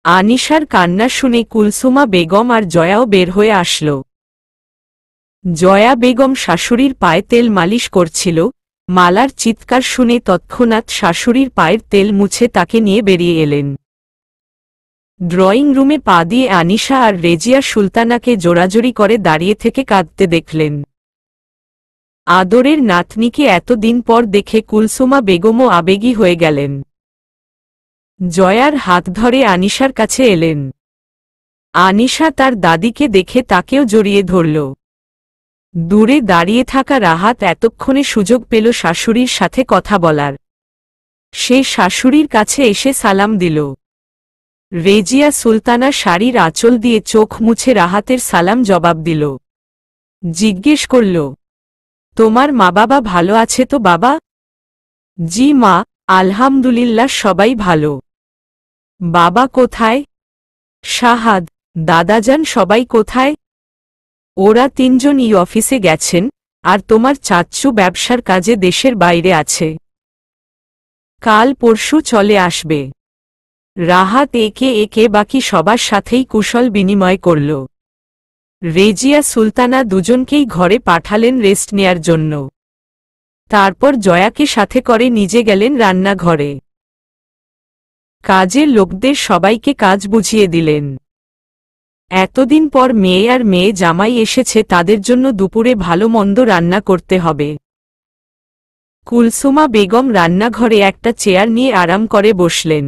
আনিশার কান্না শুনে কুলসুমা বেগম আর জয়াও বের হয়ে আসল। জয়া বেগম শাশুড়ির পায়ে তেল মালিশ করছিল। মালার চিৎকার শুনে তৎক্ষণাৎ শাশুড়ির পায়ের তেল মুছে তাকে নিয়ে বেরিয়ে এলেন। ড্রয়িং রুমে পা দিয়ে আনিশা আর রেজিয়া সুলতানাকে জোরাজোরি করে দাঁড়িয়ে থেকে কাঁদতে দেখলেন। আদরের নাতনিকে এতদিন পর দেখে কুলসুমা বেগমও আবেগী হয়ে গেলেন। জয়ার হাত ধরে আনিশার কাছে এলেন। আনিশা তার দাদিকে দেখে তাকেও জড়িয়ে ধরল। দূরে দাঁড়িয়ে থাকা রাহাত এতক্ষণে সুযোগ পেল শাশুড়ির সাথে কথা বলার। সে শাশুড়ির কাছে এসে সালাম দিল। রেজিয়া সুলতানা শাড়ির আঁচল দিয়ে চোখ মুছে রাহাতের সালাম জবাব দিল। জিজ্ঞেস করল, তোমার মা বাবা ভালো আছে তো বাবা? জি মা, আলহামদুলিল্লাহ সবাই ভালো। বাবা কোথায়? শাহাদ, দাদাজান সবাই কোথায়? ওরা তিনজনই অফিসে গেছেন, আর তোমার চাচ্চু ব্যবসার কাজে দেশের বাইরে আছে। কাল পরশু চলে আসবে। রাহাত একে একে বাকি সবার সাথেই কুশল বিনিময় করল। রেজিয়া সুলতানা দুজনকেই ঘরে পাঠালেন রেস্ট নেয়ার জন্য। তারপর জয়াকে সাথে করে নিজে গেলেন রান্নাঘরে। কাজের লোকদের সবাইকে কাজ বুঝিয়ে দিলেন। এতদিন পর মেয়ে আর মেয়ে জামাই এসেছে, তাদের জন্য দুপুরে ভালো মন্দ রান্না করতে হবে। কুলসুমা বেগম রান্নাঘরে একটা চেয়ার নিয়ে আরাম করে বসলেন।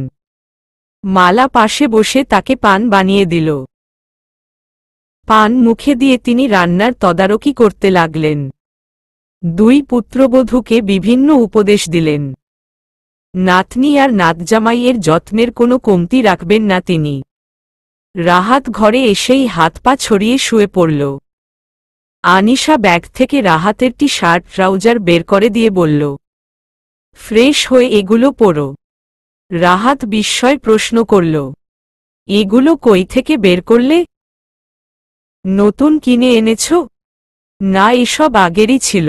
মালা পাশে বসে তাকে পান বানিয়ে দিল। পান মুখে দিয়ে তিনি রান্নার তদারকি করতে লাগলেন। দুই পুত্রবধূকে বিভিন্ন উপদেশ দিলেন। নাতনি আর নাতজামাইয়ের যত্নের কোনো কমতি রাখবেন না তিনি। রাহাত ঘরে এসেই হাত পা ছড়িয়ে শুয়ে পড়ল। আনিশা ব্যাগ থেকে রাহাতের টি শার্ট ট্রাউজার বের করে দিয়ে বলল, ফ্রেশ হয়ে এগুলো পরো। রাহাত বিস্ময় প্রশ্ন করল, এগুলো কই থেকে বের করলে? নতুন কিনে এনেছ? না, এসব আগেরই ছিল,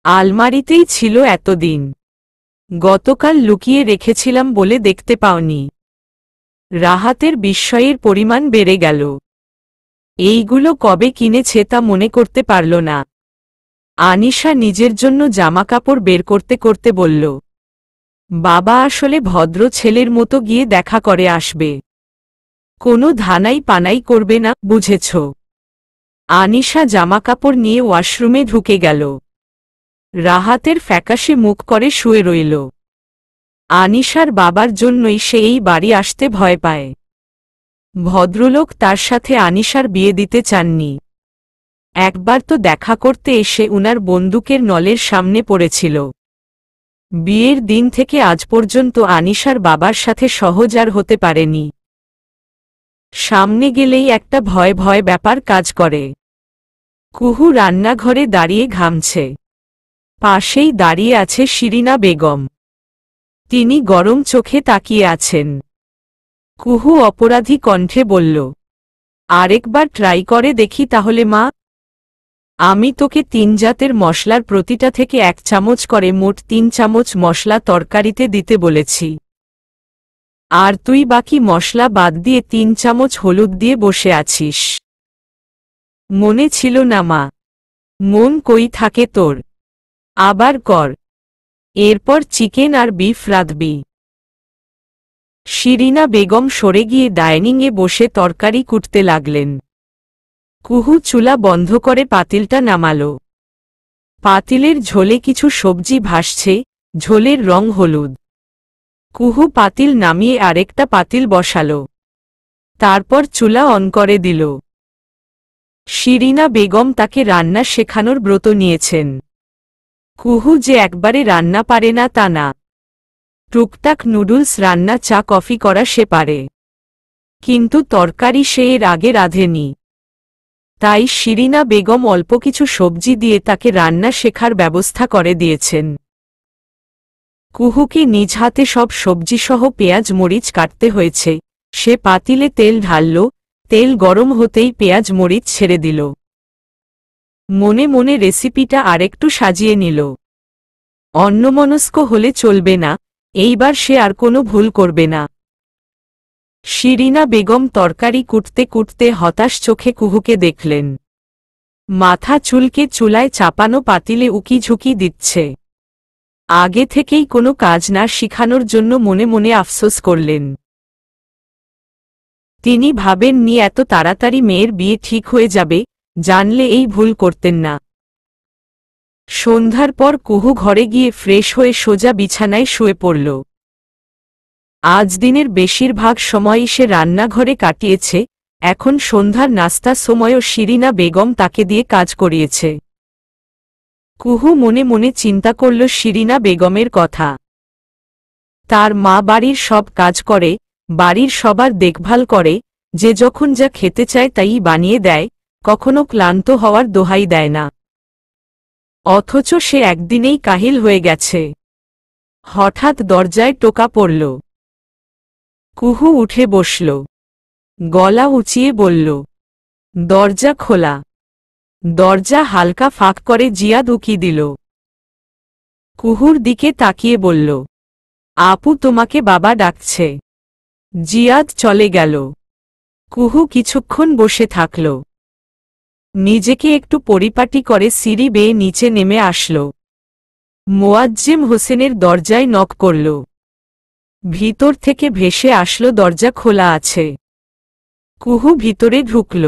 আলমারিতেই ছিল এতদিন। গতকাল লুকিয়ে রেখেছিলাম বলে দেখতে পাওনি। রাহাতের বিস্ময়ের পরিমাণ বেড়ে গেল। এইগুলো কবে কিনেছে তা মনে করতে পারল না। আনিশা নিজের জন্য জামাকাপড় বের করতে করতে বলল, বাবা আসলে ভদ্র ছেলের মতো গিয়ে দেখা করে আসবে, কোনো ধানাই পানাই করবে না, বুঝেছ? আনিশা জামাকাপড় নিয়ে ওয়াশরুমে ঢুকে গেল। রাহাতের ফ্যাকাশে মুখ করে শুয়ে রইল। আনিশার বাবার জন্যই সে এই বাড়ি আসতে ভয় পায়। ভদ্রলোক তার সাথে আনিশার বিয়ে দিতে চাননি। একবার তো দেখা করতে এসে উনার বন্দুকের নলের সামনে পড়েছিল। বিয়ের দিন থেকে আজ পর্যন্ত আনিশার বাবার সাথে সহজ আর হতে পারেনি। সামনে গেলেই একটা ভয় ভয় ব্যাপার কাজ করে। কুহু রান্নাঘরে দাঁড়িয়ে ঘামছে। পাশেই দাঁড়িয়ে আছে শিরিনা বেগম। তিনি গরম চোখে তাকিয়ে আছেন। কুহু অপরাধী কণ্ঠে বলল, আরেকবার ট্রাই করে দেখি তাহলে মা। আমি তোকে 3 জাতের মশলার প্রতিটা থেকে 1 চামচ করে মোট 3 চামচ মশলা তরকারিতে দিতে বলেছি। আর তুই বাকি মশলা বাদ দিয়ে 3 চামচ হলুদ দিয়ে বসে আছিস। মনে ছিল না মা? মন কই থাকে তোর? আবার কর। এরপর চিকেন আর বিফ রাঁধবি। শিরিনা বেগম সরে গিয়ে ডাইনিংয়ে বসে তরকারি কুটতে লাগলেন। কুহু চুলা বন্ধ করে পাতিলটা নামাল। পাতিলের ঝোলে কিছু সবজি ভাসছে, ঝোলের রং হলুদ। কুহু পাতিল নামিয়ে আরেকটা পাতিল বসাল। তারপর চুলা অন করে দিল। শিরিনা বেগম তাকে রান্না শেখানোর ব্রত নিয়েছেন। কুহু যে একবারে রান্না পারে না তা না। টুকটাক নুডলস রান্না, চা কফি করা সে পারে, কিন্তু তরকারি সে এর আগে রাঁধেনি। তাই শিরিনা বেগম অল্প কিছু সবজি দিয়ে তাকে রান্না শেখার ব্যবস্থা করে দিয়েছেন। কুহুকে নিজ হাতে সব সবজিসহ পেঁয়াজ মরিচ কাটতে হয়েছে। সে পাতিলে তেল ঢালল, তেল গরম হতেই পেঁয়াজ মরিচ ছেড়ে দিল। মনে মনে রেসিপিটা আরেকটু সাজিয়ে নিল। অন্যমনস্ক হলে চলবে না, এইবার সে আর কোনো ভুল করবে না। শিরিনা বেগম তরকারি কুটতে কুটতে হতাশ চোখে কুহুকে দেখলেন। মাথা চুলকে চুলায় চাপানো পাতিলে উকিঝুঁকি দিচ্ছে। আগে থেকেই কোনো কাজ না শিখানোর জন্য মনে মনে আফসোস করলেন। তিনি ভাবেননি এত তাড়াতাড়ি মেয়ের বিয়ে ঠিক হয়ে যাবে, জানলে এই ভুল করতেন না। সন্ধ্যার পর কুহু ঘরে গিয়ে ফ্রেশ হয়ে সোজা বিছানায় শুয়ে পড়ল। আজ দিনের বেশিরভাগ সময়ই সে রান্নাঘরে কাটিয়েছে, এখন সন্ধ্যার নাস্তার সময়ও শিরিনা বেগম তাকে দিয়ে কাজ করিয়েছে। কুহু মনে মনে চিন্তা করল শিরিনা বেগমের কথা। তার মা বাড়ির সব কাজ করে, বাড়ির সবার দেখভাল করে, যে যখন যা খেতে চায় তাই বানিয়ে দেয়, কখনো ক্লান্ত হওয়ার দোহাই দেয় না। অথচ সে একদিনেই কাহিল হয়ে গেছে। হঠাৎ দরজায় টোকা পড়ল। কুহু উঠে বসল। গলা উঁচিয়ে বলল, দরজা খোলা। দরজা হালকা ফাঁক করে জিয়াদ উকি দিল। কুহুর দিকে তাকিয়ে বলল, আপু তোমাকে বাবা ডাকছে। জিয়াদ চলে গেল। কুহু কিছুক্ষণ বসে থাকল। নিজেকে একটু পরিপাটি করে সিঁড়ি বেয়ে নিচে নেমে আসল। মোয়াজ্জেম হোসেনের দরজায় নক করল। ভিতর থেকে ভেসে আসলো দরজা খোলা আছে। কুহু ভিতরে ঢুকল।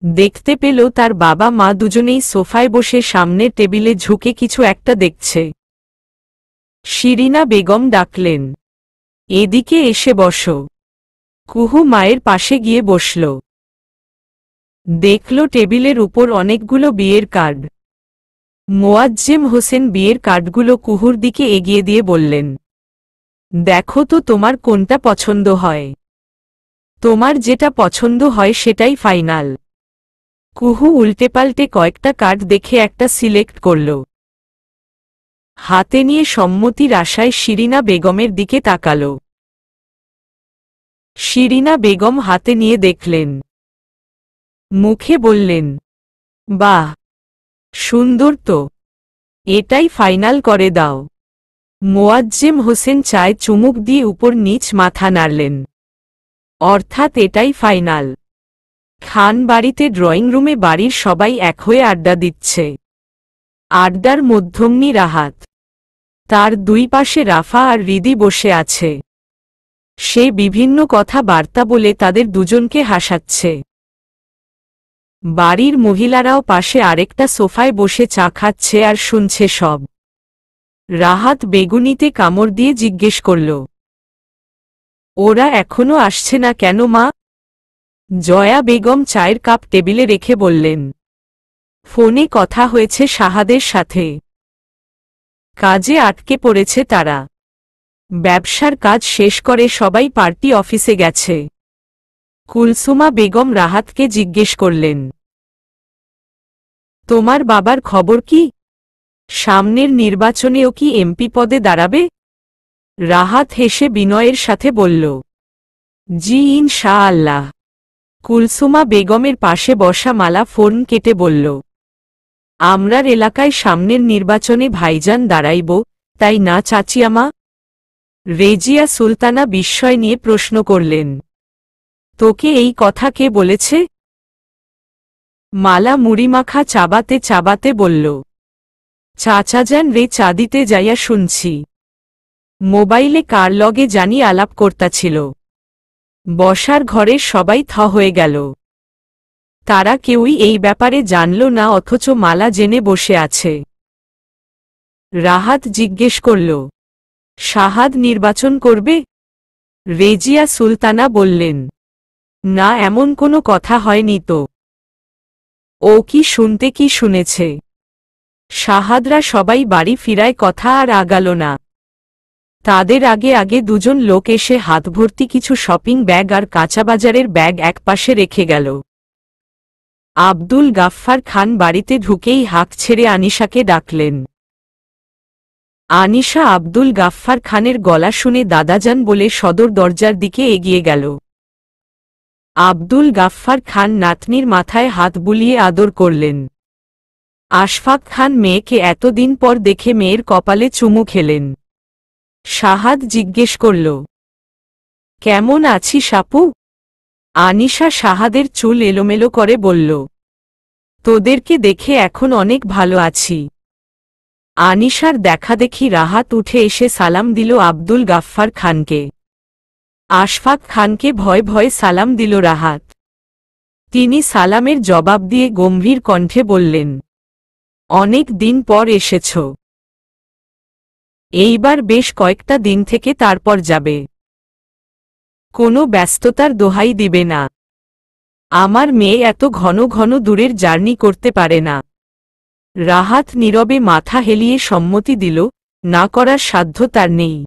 দেখতে পেল তার বাবা মা দুজনেই সোফায় বসে সামনের টেবিলে ঝুঁকে কিছু একটা দেখছে। শিরিনা বেগম ডাকলেন, এদিকে এসে বসো। কুহু মায়ের পাশে গিয়ে বসল। দেখল টেবিলের উপর অনেকগুলো বিয়ের কার্ড। মোয়াজ্জেম হোসেন বিয়ের কার্ডগুলো কুহুর দিকে এগিয়ে দিয়ে বললেন, দেখো তো তোমার কোনটা পছন্দ হয়। তোমার যেটা পছন্দ হয় সেটাই ফাইনাল। কুহু উল্টেপাল্টে কয়েকটা কার্ড দেখে একটা সিলেক্ট করল। হাতে নিয়ে সম্মতির আশায় শিরিনা বেগমের দিকে তাকাল। শিরিনা বেগম হাতে নিয়ে দেখলেন। মুখে বললেন, বাহ, সুন্দর তো, এটাই ফাইনাল করে দাও। মোয়াজ্জেম হোসেন চায় চুমুক দিয়ে উপর নিচ মাথা নাড়লেন। অর্থাৎ এটাই ফাইনাল। খান বাড়িতে ড্রয়িং রুমে বাড়ির সবাই এক হয়ে আড্ডা দিচ্ছে। আড্ডার মধ্যমনি রাহাত। তার দুই পাশে রাফা আর রিদি বসে আছে। সে বিভিন্ন কথা বার্তা বলে তাদের দুজনকে হাসাচ্ছে। বাড়ির মহিলারাও পাশে আরেকটা সোফায় বসে চা খাচ্ছে আর শুনছে সব। রাহাত বেগুনিতে কামড় দিয়ে জিজ্ঞেস করল, ওরা এখনো আসছে না কেন মা? জয়া বেগম চায়ের কাপ টেবিলে রেখে বললেন, ফোনে কথা হয়েছে শাহাদের সাথে। কাজে আটকে পড়েছে তারা। ব্যবসার কাজ শেষ করে সবাই পার্টি অফিসে গেছে। কুলসুমা বেগম রাহাতকে জিজ্ঞেস করলেন, তোমার বাবার খবর কি? সামনের নির্বাচনেও কি এমপি পদে দাঁড়াবে? রাহাত হেসে বিনয়ের সাথে বলল, জি ইনশাআল্লাহ। কুলসুমা বেগমের পাশে বসা মালা ফোন কেটে বলল, আমরার এলাকায় সামনের নির্বাচনে ভাইজান দাঁড়াইব, তাই না চাচিয়ামা? রেজিয়া সুলতানা বিস্ময় নিয়ে প্রশ্ন করলেন, তোকে এই কথা কে বলেছে? মালা মুড়িমাখা চাবাতে চাবাতে বলল, চাচাজান রে চা দিতে যাইয়া শুনছি। মোবাইলে কার লগে জানি আলাপ করতাছিল। বসার ঘরের সবাই থ হয়ে গেল। তারা কেউই এই ব্যাপারে জানল না, অথচ মালা জেনে বসে আছে। রাহাত জিজ্ঞেস করল, শাহাদ নির্বাচন করবে? রেজিয়া সুলতানা বললেন, না, এমন কোনো কথা হয়নি তো। ও কি শুনতে কি শুনেছে? শাহাদরা সবাই বাড়ি ফিরায় কথা আর আগাল না। তাদের আগে আগে দুজন লোক এসে হাত ভর্তি কিছু শপিং ব্যাগ আর কাঁচাবাজারের ব্যাগ একপাশে রেখে গেল। আব্দুল গাফফার খান বাড়িতে ঢুকেই হাঁক ছেড়ে আনিশাকে ডাকলেন। আনিশা আব্দুল গাফফার খানের গলা শুনে দাদাজান বলে সদর দরজার দিকে এগিয়ে গেল। আব্দুল গাফফার খান নাতনির মাথায় হাত বুলিয়ে আদর করলেন। আশফাক খান মেয়েকে এতদিন পর দেখে মেয়ের কপালে চুমু খেলেন। শাহাদ জিজ্ঞেস করল, কেমন আছিস আপু? আনিশা শাহাদের চুল এলোমেলো করে বলল। তোদেরকে দেখে এখন অনেক ভালো আছি। আনিশার দেখাদেখি রাহাত উঠে এসে সালাম দিল আব্দুল গাফফার খানকে। আশফাক খানকে ভয়ে ভয়ে সালাম দিল রাহাত। তিনি সালামের জবাব দিয়ে গম্ভীর কণ্ঠে বললেন, অনেক দিন পর এসেছ। এইবার বেশ কয়েকটা দিন থেকে তারপর যাবে। কোনো ব্যস্ততার দোহাই দিবে না। আমার মেয়ে এত ঘন ঘন দূরের জার্নি করতে পারে না। রাহাত নীরবে মাথা হেলিয়ে সম্মতি দিল, না করার সাধ্য তার নেই।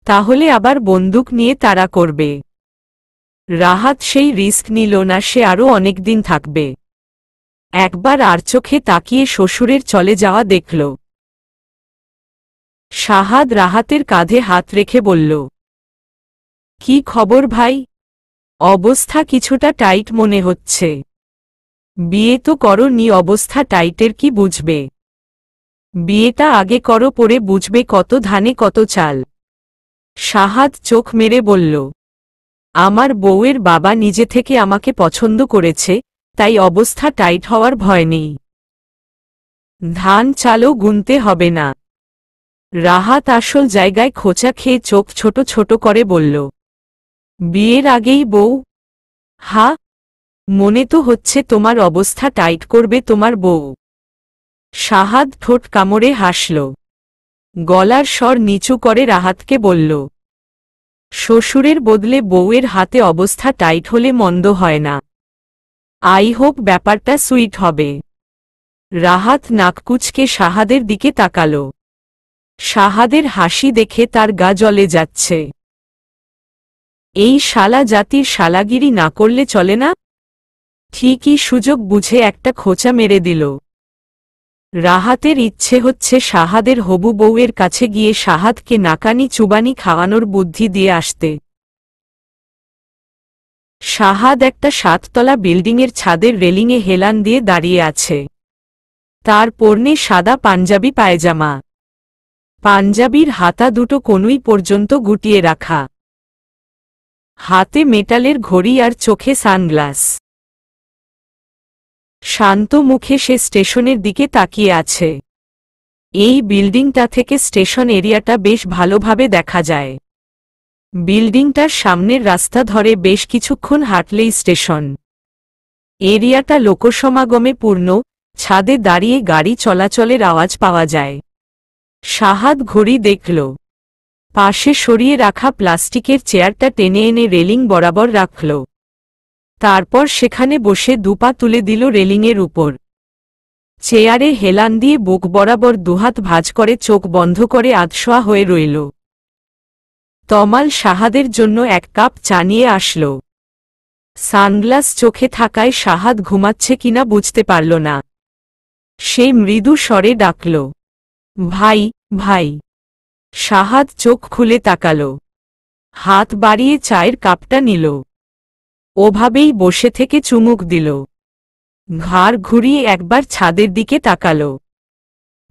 তাহলে আবার বন্দুক নিয়ে তাড়া করবে। রাহাত সেই রিস্ক নিল না, সে আরও অনেক দিন থাকবে। একবার আর চোখে তাকিয়ে শ্বশুরের চলে যাওয়া দেখল। শাহাদ রাহাতের কাঁধে হাত রেখে বলল, কি খবর ভাই? অবস্থা কিছুটা টাইট মনে হচ্ছে। বিয়ে তো করো নি, অবস্থা টাইটের কি বুঝবে? বিয়েটা আগে করো, পরে বুঝবে কত ধানে কত চাল। শাহাদ চোখ মেরে বলল, আমার বউয়ের বাবা নিজে থেকে আমাকে পছন্দ করেছে, তাই অবস্থা টাইট হওয়ার ভয় নেই। ধান চালও গুনতে হবে না। রাহাত আসল জায়গায় খোঁচা খেয়ে চোখ ছোট ছোট করে বলল, বিয়ের আগেই বউ? হা, মনে তো হচ্ছে তোমার অবস্থা টাইট করবে তোমার বউ। শাহাদ ঠোঁট কামড়ে হাসল। গলার স্বর নিচু করে রাহাতকে বলল, শ্বশুরের বদলে বউয়ের হাতে অবস্থা টাইট হলে মন্দ হয় না। আই হোপ ব্যাপারটা সুইট হবে। রাহাত নাককুচকে শাহাদের দিকে তাকাল। শাহাদের হাসি দেখে তার গা জ্বলে যাচ্ছে। এই শালা জাতির শালাগিরি না করলে চলে না। ঠিকই সুযোগ বুঝে একটা খোঁচা মেরে দিল। রাহাতের ইচ্ছে হচ্ছে শাহাদের হবু বউয়ের কাছে গিয়ে শাহাদকে নাকানি চুবানি খাওয়ানোর বুদ্ধি দিয়ে আসতে। শাহাদ একটা 7 তলা বিল্ডিংয়ের ছাদের রেলিংয়ে হেলান দিয়ে দাঁড়িয়ে আছে। তার পরনে সাদা পাঞ্জাবি পায়জামা। পাঞ্জাবির হাতা দুটো কনুই পর্যন্ত গুটিয়ে রাখা। হাতে মেটালের ঘড়ি আর চোখে সানগ্লাস। শান্ত মুখে সে স্টেশনের দিকে তাকিয়ে আছে। এই বিল্ডিংটা থেকে স্টেশন এরিয়াটা বেশ ভালোভাবে দেখা যায়। বিল্ডিংটার সামনের রাস্তা ধরে বেশ কিছুক্ষণ হাঁটলেই স্টেশন। এরিয়াটা লোকসমাগমে পূর্ণ, ছাদে দাঁড়িয়ে গাড়ি চলাচলের আওয়াজ পাওয়া যায়। শাহাদ ঘড়ি দেখল। পাশে সরিয়ে রাখা প্লাস্টিকের চেয়ারটা টেনে এনে রেলিং বরাবর রাখল। তারপর সেখানে বসে দুপা তুলে দিল রেলিংয়ের উপর। চেয়ারে হেলান দিয়ে বুক বরাবর দুহাত ভাঁজ করে চোখ বন্ধ করে আধশোয়া হয়ে রইল। তমাল শাহাদের জন্য 1 কাপ চা নিয়ে আসল। সানগ্লাস চোখে থাকায় শাহাদ ঘুমাচ্ছে কিনা বুঝতে পারল না। সে মৃদু স্বরে ডাকল, ভাই, ভাই। শাহাদ চোখ খুলে তাকাল। হাত বাড়িয়ে চায়ের কাপটা নিল। ওভাবেই বসে থেকে চুমুক দিল। ঘাড় ঘুরিয়ে একবার ছাদের দিকে তাকাল।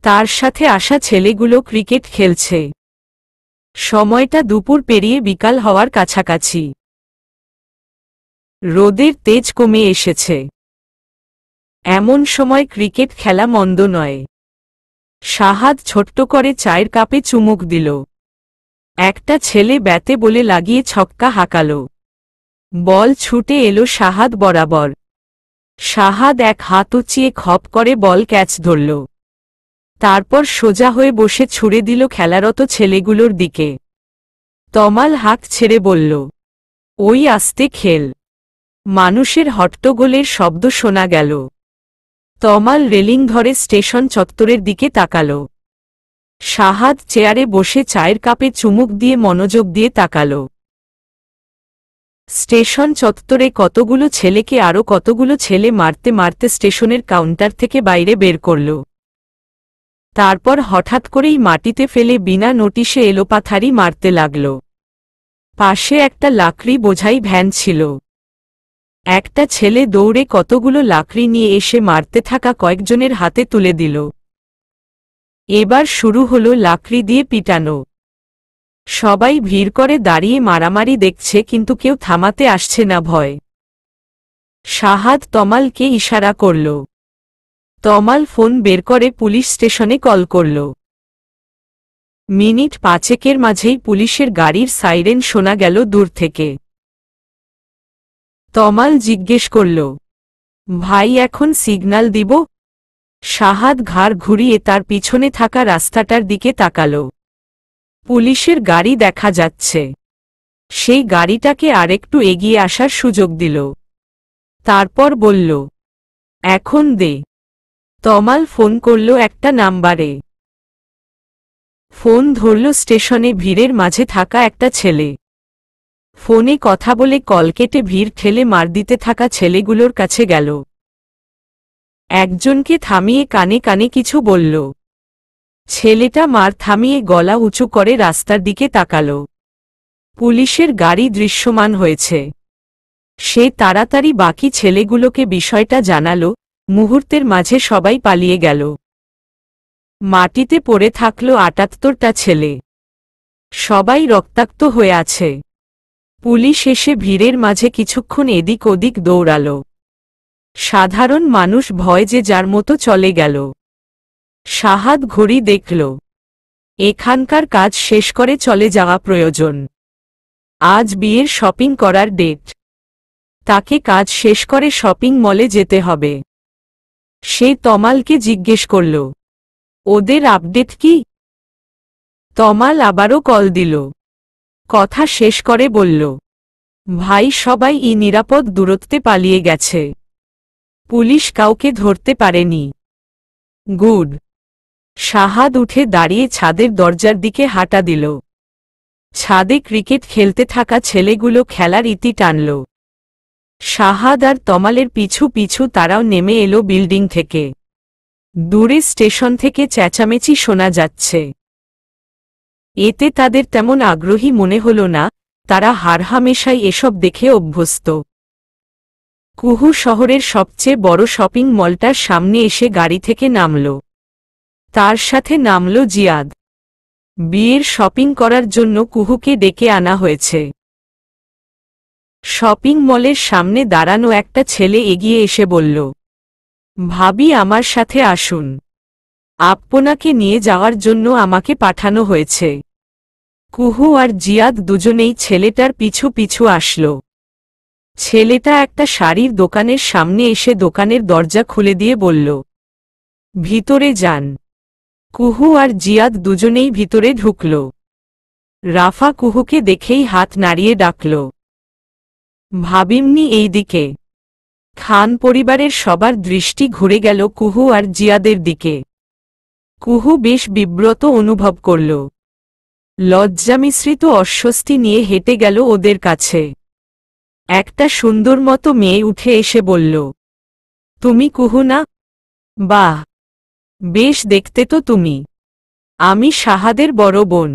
তার সাথে আসা ছেলেগুলো ক্রিকেট খেলছে। সময়টা দুপুর পেরিয়ে বিকাল হওয়ার কাছাকাছি। রোদের তেজ কমে এসেছে। এমন সময় ক্রিকেট খেলা মন্দ নয়। শাহাদ ছোট্ট করে চায়ের কাপে চুমুক দিল। একটা ছেলে ব্যাতে বলে লাগিয়ে ছক্কা হাঁকাল। বল ছুটে এলো শাহাদ বরাবর। শাহাদ এক হাত উঁচিয়ে খপ করে বল ক্যাচ ধরল। তারপর সোজা হয়ে বসে ছুড়ে দিল খেলারত ছেলেগুলোর দিকে। তমাল হাত ছেড়ে বলল, ওই আস্তে খেল। মানুষের হট্টগোলের শব্দ শোনা গেল। তমাল রেলিং ধরে স্টেশন চত্বরের দিকে তাকাল। শাহাদ চেয়ারে বসে চায়ের কাপে চুমুক দিয়ে মনোযোগ দিয়ে তাকাল। স্টেশন চত্বরে কতগুলো ছেলেকে আরও কতগুলো ছেলে মারতে মারতে স্টেশনের কাউন্টার থেকে বাইরে বের করল। তারপর হঠাৎ করেই মাটিতে ফেলে বিনা নোটিশে এলোপাথারি মারতে লাগল। পাশে একটা লাকড়ি বোঝাই ভ্যান ছিল। একটা ছেলে দৌড়ে কতগুলো লাকড়ি নিয়ে এসে মারতে থাকা কয়েকজনের হাতে তুলে দিল। এবার শুরু হলো লাকড়ি দিয়ে পিটানো। সবাই ভিড় করে দাঁড়িয়ে মারামারি দেখছে, কিন্তু কেউ থামাতে আসছে না ভয়। শাহাদ তমালকে ইশারা করল। তমাল ফোন বের করে পুলিশ স্টেশনে কল করল। মিনিট 5 মাঝেই পুলিশের গাড়ির সাইরেন শোনা গেল দূর থেকে। তমাল জিজ্ঞেস করল, ভাই এখন সিগন্যাল দিব? শাহাদ ঘাড় ঘুরিয়ে তার পিছনে থাকা রাস্তাটার দিকে তাকাল। পুলিশের গাড়ি দেখা যাচ্ছে। সেই গাড়িটাকে আরেকটু এগিয়ে আসার সুযোগ দিল। তারপর বলল, এখন দে। তমাল ফোন করল একটা নাম্বারে। ফোন ধরল স্টেশনে ভিড়ের মাঝে থাকা একটা ছেলে। ফোনে কথা বলে কল কেটে ভিড় ঠেলে মার দিতে থাকা ছেলেগুলোর কাছে গেল। একজনকে থামিয়ে কানে কানে কিছু বলল। ছেলেটা মার থামিয়ে গলা উঁচু করে রাস্তার দিকে তাকাল। পুলিশের গাড়ি দৃশ্যমান হয়েছে। সে তাড়াতাড়ি বাকি ছেলেগুলোকে বিষয়টা জানাল। মুহূর্তের মাঝে সবাই পালিয়ে গেল। মাটিতে পড়ে থাকল ৭৮টা ছেলে। সবাই রক্তাক্ত হয়ে আছে। পুলিশ এসে ভিড়ের মাঝে কিছুক্ষণ এদিক ওদিক দৌড়াল। সাধারণ মানুষ ভয় যে যার মতো চলে গেল। শাহাদ ঘড়ি দেখল। এখানকার কাজ শেষ করে চলে যাওয়া প্রয়োজন। আজ বিয়ের শপিং করার ডেট। তাকে কাজ শেষ করে শপিং মলে যেতে হবে। সে তমালকে জিজ্ঞেস করল, ওদের আপডেট কি? তমাল আবারও কল দিল। কথা শেষ করে বলল, ভাই সবাই নিরাপদ দূরত্বে পালিয়ে গেছে। পুলিশ কাউকে ধরতে পারেনি। গুড। শাহাদ উঠে দাঁড়িয়ে ছাদের দরজার দিকে হাঁটা দিল। ছাদে ক্রিকেট খেলতে থাকা ছেলেগুলো খেলার ইতি টানল। শাহাদ আর তমালের পিছু পিছু তারাও নেমে এলো বিল্ডিং থেকে। দূরে স্টেশন থেকে চেঁচামেচি শোনা যাচ্ছে। এতে তাদের তেমন আগ্রহী মনে হল না। তারা হারহামেশাই এসব দেখে অভ্যস্ত। কুহু শহরের সবচেয়ে বড় শপিং মলটার সামনে এসে গাড়ি থেকে নামল। তার সাথে নামল জিয়াদ। বিয়ের শপিং করার জন্য কুহুকে ডেকে আনা হয়েছে। শপিং মলের সামনে দাঁড়ানো একটা ছেলে এগিয়ে এসে বলল, ভাবি আমার সাথে আসুন। আপনাকে নিয়ে যাওয়ার জন্য আমাকে পাঠানো হয়েছে। কুহু আর জিয়াদ দুজনেই ছেলেটার পিছু পিছু আসল। ছেলেটা একটা শাড়ির দোকানের সামনে এসে দোকানের দরজা খুলে দিয়ে বলল, ভিতরে যান। কুহু আর জিয়াদ দুজনেই ভিতরে ঢুকল। রাফা কুহুকে দেখেই হাত নাড়িয়ে ডাকল, ভাবিমনি এই দিকে। খান পরিবারের সবার দৃষ্টি ঘুরে গেল কুহু আর জিয়াদের দিকে। কুহু বেশ বিব্রত অনুভব করল। লজ্জামিশ্রিত অস্বস্তি নিয়ে হেঁটে গেল ওদের কাছে। একটা সুন্দর মতো মেয়ে উঠে এসে বলল, তুমি কুহু না? বাহ, বেশ দেখতে তো তুমি। আমি শাহাদের বড় বোন।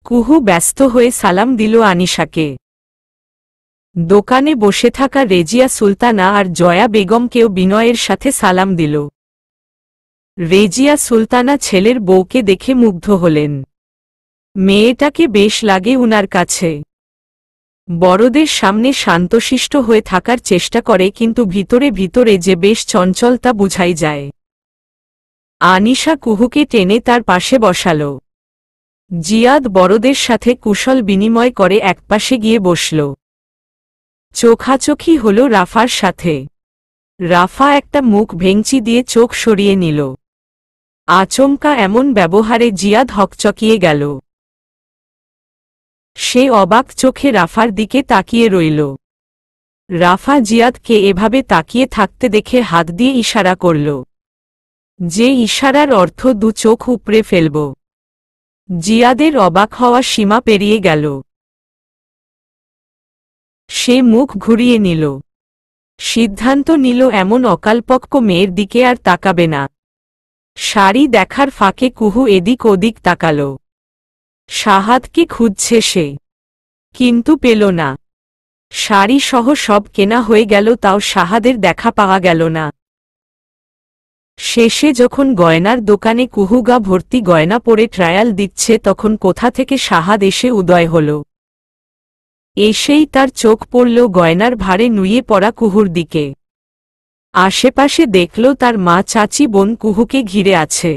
কুহু ব্যস্ত হয়ে সালাম দিল আনিশাকে। দোকানে বসে থাকা রেজিয়া সুলতানা আর জয়া বেগমকেও বিনয়ের সাথে সালাম দিল। রেজিয়া সুলতানা ছেলের বউকে দেখে মুগ্ধ হলেন। মেয়েটাকে বেশ লাগে উনার কাছে। বড়দের সামনে শান্তশিষ্ট হয়ে থাকার চেষ্টা করে, কিন্তু ভিতরে ভিতরে যে বেশ চঞ্চল তা বুঝাই যায়। আনিশা কুহুকে টেনে তার পাশে বসাল। জিয়াদ বড়দের সাথে কুশল বিনিময় করে একপাশে গিয়ে বসল। চোখাচোখি হল রাফার সাথে। রাফা একটা মুখ ভেঙচি দিয়ে চোখ সরিয়ে নিল। আচমকা এমন ব্যবহারে জিয়াদ হকচকিয়ে গেল। সে অবাক চোখে রাফার দিকে তাকিয়ে রইল। রাফা জিয়াদকে এভাবে তাকিয়ে থাকতে দেখে হাত দিয়ে ইশারা করল, যে ইশারার অর্থ দু চোখ উপড়ে ফেলব। জিয়াদের অবাক হওয়া সীমা পেরিয়ে গেল। সে মুখ ঘুরিয়ে নিল। সিদ্ধান্ত নিল এমন অকালপক্ক মেয়ের দিকে আর তাকাবে না। শাড়ি দেখার ফাঁকে কুহু এদিক ওদিক তাকাল। শাহাদকে খুঁজছে সে, কিন্তু পেল না। শাড়ি সহ সব কেনা হয়ে গেল, তাও শাহাদের দেখা পাওয়া গেল না। শেষে যখন গয়নার দোকানে কুহু গা ভর্তি গয়না পরে ট্রায়াল দিচ্ছে তখন কোথা থেকে সাহাদ এসে উদয় হল। এসেই তার চোখ পড়ল গয়নার ভারে নুয়ে পড়া কুহুর দিকে। আশেপাশে দেখল তার মা চাচি বোন কুহুকে ঘিরে আছে।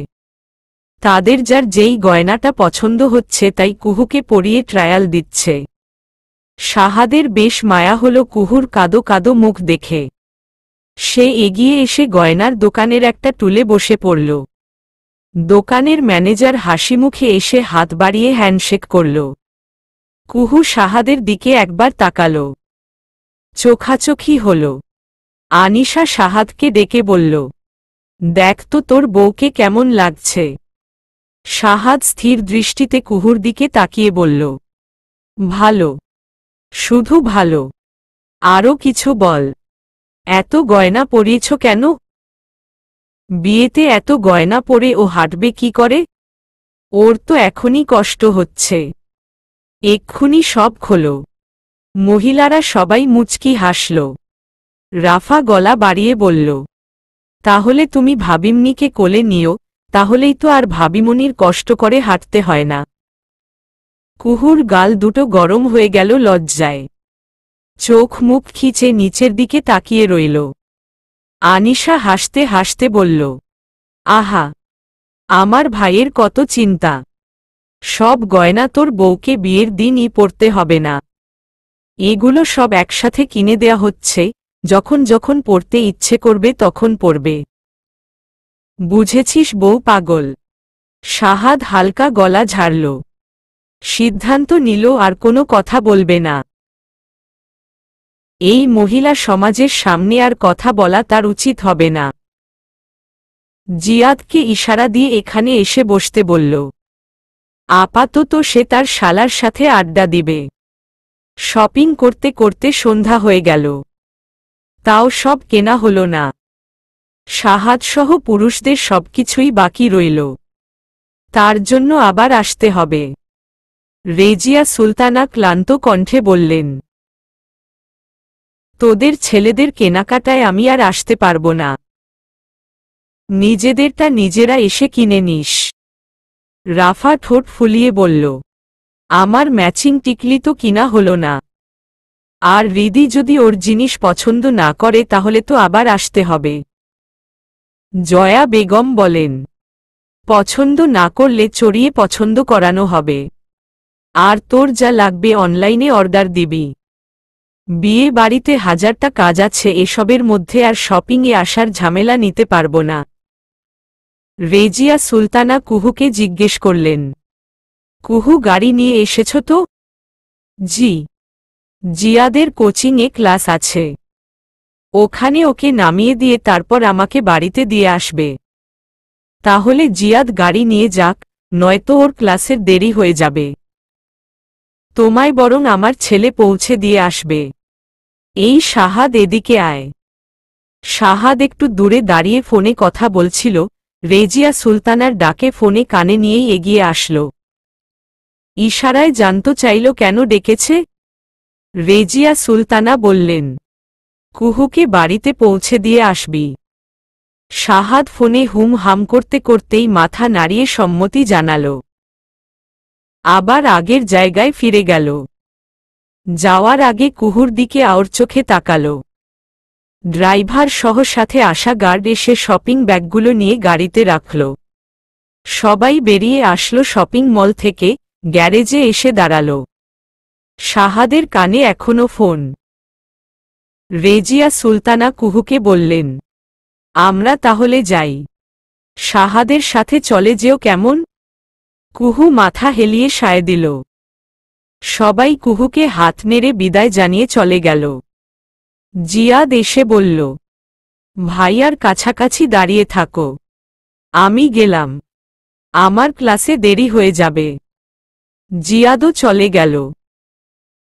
তাদের যার যেই গয়নাটা পছন্দ হচ্ছে তাই কুহুকে পরিয়ে ট্রায়াল দিচ্ছে। সাহাদের বেশ মায়া হল কুহুর কাদো কাদো মুখ দেখে। সে এগিয়ে এসে গয়নার দোকানের একটা টুলে বসে পড়ল। দোকানের ম্যানেজার হাসিমুখে এসে হাত বাড়িয়ে হ্যান্ডশেক করল। কুহু সাহাদের দিকে একবার তাকাল। চোখাচোখি হল। আনিশা সাহাদকে ডেকে বলল, দেখ তো তোর বউকে কেমন লাগছে। সাহাদ স্থির দৃষ্টিতে কুহুর দিকে তাকিয়ে বলল, ভালো, শুধু ভালো, আরও কিছু বল। এত গয়না পরিয়েছ কেন? বিয়েতে এত গয়না পরে ও হাঁটবে কি করে? ওর তো এখনই কষ্ট হচ্ছে। এক্ষুনি সব খোলো। মহিলারা সবাই মুচকি হাসল। রাফা গলা বাড়িয়ে বলল, তাহলে তুমি ভাবিমনিকে কোলে নিও, তাহলেই তো আর ভাবিমনির কষ্ট করে হাঁটতে হয় না। কুহুর গাল দুটো গরম হয়ে গেল লজ্জায়। চোখ মুখ খিচে নিচের দিকে তাকিয়ে রইল। আনিশা হাসতে হাসতে বলল, আহা, আমার ভাইয়ের কত চিন্তা। সব গয়না তোর বউকে বিয়ের দিনই পরতে হবে না। এগুলো সব একসাথে কিনে দেয়া হচ্ছে, যখন যখন পরতে ইচ্ছে করবে তখন পরবে। বুঝেছিস বউ পাগল। সাহাদ হালকা গলা ঝাড়ল। সিদ্ধান্ত নিল আর কোনো কথা বলবে না। এই মহিলা সমাজের সামনে আর কথা বলা তার উচিত হবে না। জিয়াদকে ইশারা দিয়ে এখানে এসে বসতে বলল। আপাতত সে তার শালার সাথে আড্ডা দিবে। শপিং করতে করতে সন্ধ্যা হয়ে গেল। তাও সব কেনা হল না। সাহাদসহ পুরুষদের সবকিছুই বাকি রইল। তার জন্য আবার আসতে হবে। রেজিয়া সুলতানা ক্লান্ত কণ্ঠে বললেন, তোদের ছেলেদের কেনাকাটায় আমি আর আসতে পারব না। নিজেদেরটা নিজেরা এসে কিনে নিস। রাফা ঠোঁট ফুলিয়ে বলল, আমার ম্যাচিং টিকলি তো কিনা হল না। আর রিদি যদি ওর জিনিস পছন্দ না করে তাহলে তো আবার আসতে হবে। জয়া বেগম বলেন, পছন্দ না করলে চড়িয়ে পছন্দ করানো হবে। আর তোর যা লাগবে অনলাইনে অর্ডার দিবি। বিয়ে বাড়িতে হাজারটা কাজ আছে, এসবের মধ্যে আর শপিংয়ে আসার ঝামেলা নিতে পারব না। রেজিয়া সুলতানা কুহুকে জিজ্ঞেস করলেন, কুহু গাড়ি নিয়ে এসেছ তো? জি। জিয়াদের কোচিংয়ে ক্লাস আছে। ওখানে ওকে নামিয়ে দিয়ে তারপর আমাকে বাড়িতে দিয়ে আসবে। তাহলে জিয়াদ গাড়ি নিয়ে যাক, নয়তো ওর ক্লাসের দেরি হয়ে যাবে। তোমায় বরং আমার ছেলে পৌঁছে দিয়ে আসবে। এই সাহাদ এদিকে আয়। সাহাদ একটু দূরে দাঁড়িয়ে ফোনে কথা বলছিল। রেজিয়া সুলতানার ডাকে ফোনে কানে নিয়েই এগিয়ে আসল। ইশারায় জানতে চাইল কেন ডেকেছে। রেজিয়া সুলতানা বললেন, কুহুকে বাড়িতে পৌঁছে দিয়ে আসবি। সাহাদ ফোনে হুম হাম করতে করতেই মাথা নাড়িয়ে সম্মতি জানাল। আবার আগের জায়গায় ফিরে গেল। যাওয়ার আগে কুহুর দিকে আওর চোখে তাকাল। ড্রাইভার সহ সাথে আসা গার্ড এসে শপিং ব্যাগগুলো নিয়ে গাড়িতে রাখল। সবাই বেরিয়ে আসলো শপিং মল থেকে, গ্যারেজে এসে দাঁড়াল। সাহাদের কানে এখনো ফোন। রেজিয়া সুলতানা কুহুকে বললেন, আমরা তাহলে যাই। সাহাদের সাথে চলে যেও কেমন? কুহু মাথা হেলিয়ে সায় দিল। সবাই কুহুকে হাত নেড়ে বিদায় জানিয়ে চলে গেল। জিয়াদ এসে বলল, ভাইয়ার কাছাকাছি দাঁড়িয়ে থাকো, আমি গেলাম। আমার ক্লাসে দেরি হয়ে যাবে। জিয়াদও চলে গেল।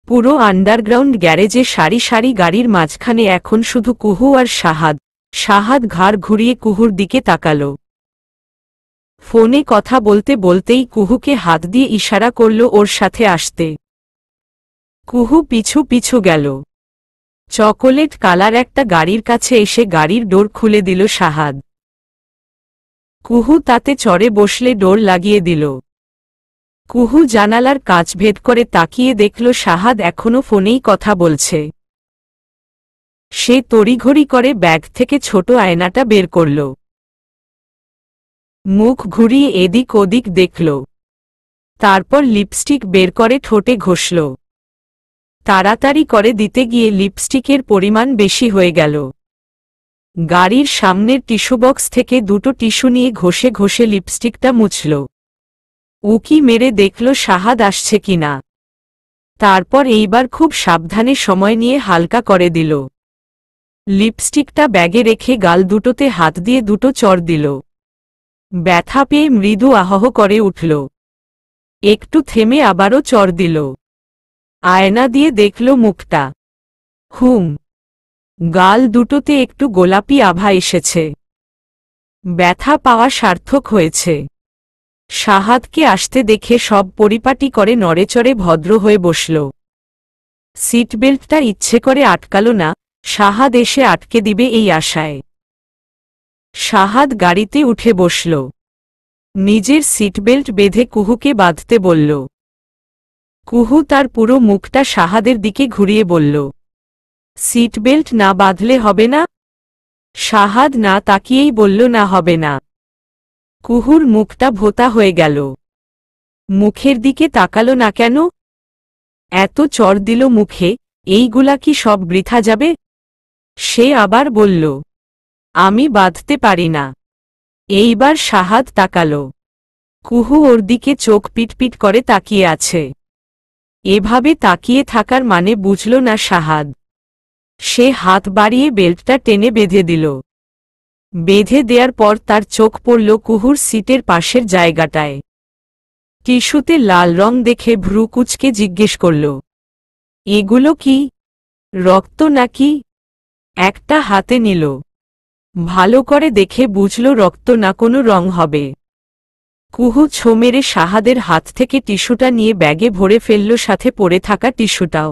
পুরো আন্ডারগ্রাউন্ড গ্যারেজে সারি সারি গাড়ির মাঝখানে এখন শুধু কুহু আর সাহাদ। সাহাদ ঘাড় ঘুরিয়ে কুহুর দিকে তাকাল। ফোনে কথা বলতে বলতেই কুহুকে হাত দিয়ে ইশারা করল ওর সাথে আসতে। কুহু পিছু পিছু গেল। চকোলেট কালার একটা গাড়ির কাছে এসে গাড়ির ডোর খুলে দিল সাহাদ। কুহু তাতে চড়ে বসলে ডোর লাগিয়ে দিল। কুহু জানালার কাঁচ ভেদ করে তাকিয়ে দেখল শাহাদ এখনো ফোনেই কথা বলছে। সে তড়িঘড়ি করে ব্যাগ থেকে ছোট আয়নাটা বের করল। মুখ ঘুরিয়ে এদিক ওদিক দেখল। তারপর লিপস্টিক বের করে ঠোঁটে ঘষল। তাড়াতাড়ি করে দিতে গিয়ে লিপস্টিকের পরিমাণ বেশি হয়ে গেল। গাড়ির সামনের টিস্যু বক্স থেকে দুটো টিস্যু নিয়ে ঘষে ঘষে লিপস্টিকটা মুছল। উকি মেরে দেখল শাহাদ আসছে কিনা। তারপর এইবার খুব সাবধানে সময় নিয়ে হালকা করে দিল। লিপস্টিকটা ব্যাগে রেখে গাল দুটোতে হাত দিয়ে দুটো চড় দিল। ব্যথা পেয়ে মৃদু আহহ করে উঠল। একটু থেমে আবারও চড় দিল। আয়না দিয়ে দেখল মুখটা। গাল দুটোতে একটু গোলাপি আভা এসেছে। ব্যথা পাওয়া সার্থক হয়েছে। শাহাদকে আসতে দেখে সব পরিপাটি করে নড়েচড়ে ভদ্র হয়ে বসল। সিটবেল্টটা ইচ্ছে করে আটকাল না, শাহাদ এসে আটকে দিবে এই আশায়। শাহাদ গাড়িতে উঠে বসল। নিজের সিটবেল্ট বেঁধে কুহুকে বাঁধতে বলল। কুহু তার পুরো মুখটা শাহাদের দিকে ঘুরিয়ে বলল, সিটবেল্ট না বাঁধলে হবে না? শাহাদ না তাকিয়েই বলল, না হবে না। কুহুর মুখটা ভোঁতা হয়ে গেল। মুখের দিকে তাকালো না কেন? এত চড় দিল মুখে, এইগুলা কি সব বৃথা যাবে? সে আবার বলল, আমি বাঁধতে পারি না। এইবার শাহাদ তাকালো। কুহু ওর দিকে চোখ পিটপিট করে তাকিয়ে আছে। এভাবে তাকিয়ে থাকার মানে বুঝল না শাহাদ। সে হাত বাড়িয়ে বেল্টটা টেনে বেঁধে দিল। বেঁধে দেওয়ার পর তার চোখ পড়ল কুহুর সিটের পাশের জায়গাটায়। টিস্যুতে লাল রং দেখে ভ্রু কুঁচকে জিজ্ঞেস করল, এগুলো কি, রক্ত নাকি? একটা হাতে নিল। ভালো করে দেখে বুঝল রক্ত না, কোনো রং হবে। কুহু ছো মেরে শাহাদের হাত থেকে টিস্যুটা নিয়ে ব্যাগে ভরে ফেলল, সাথে পড়ে থাকা টিস্যুটাও।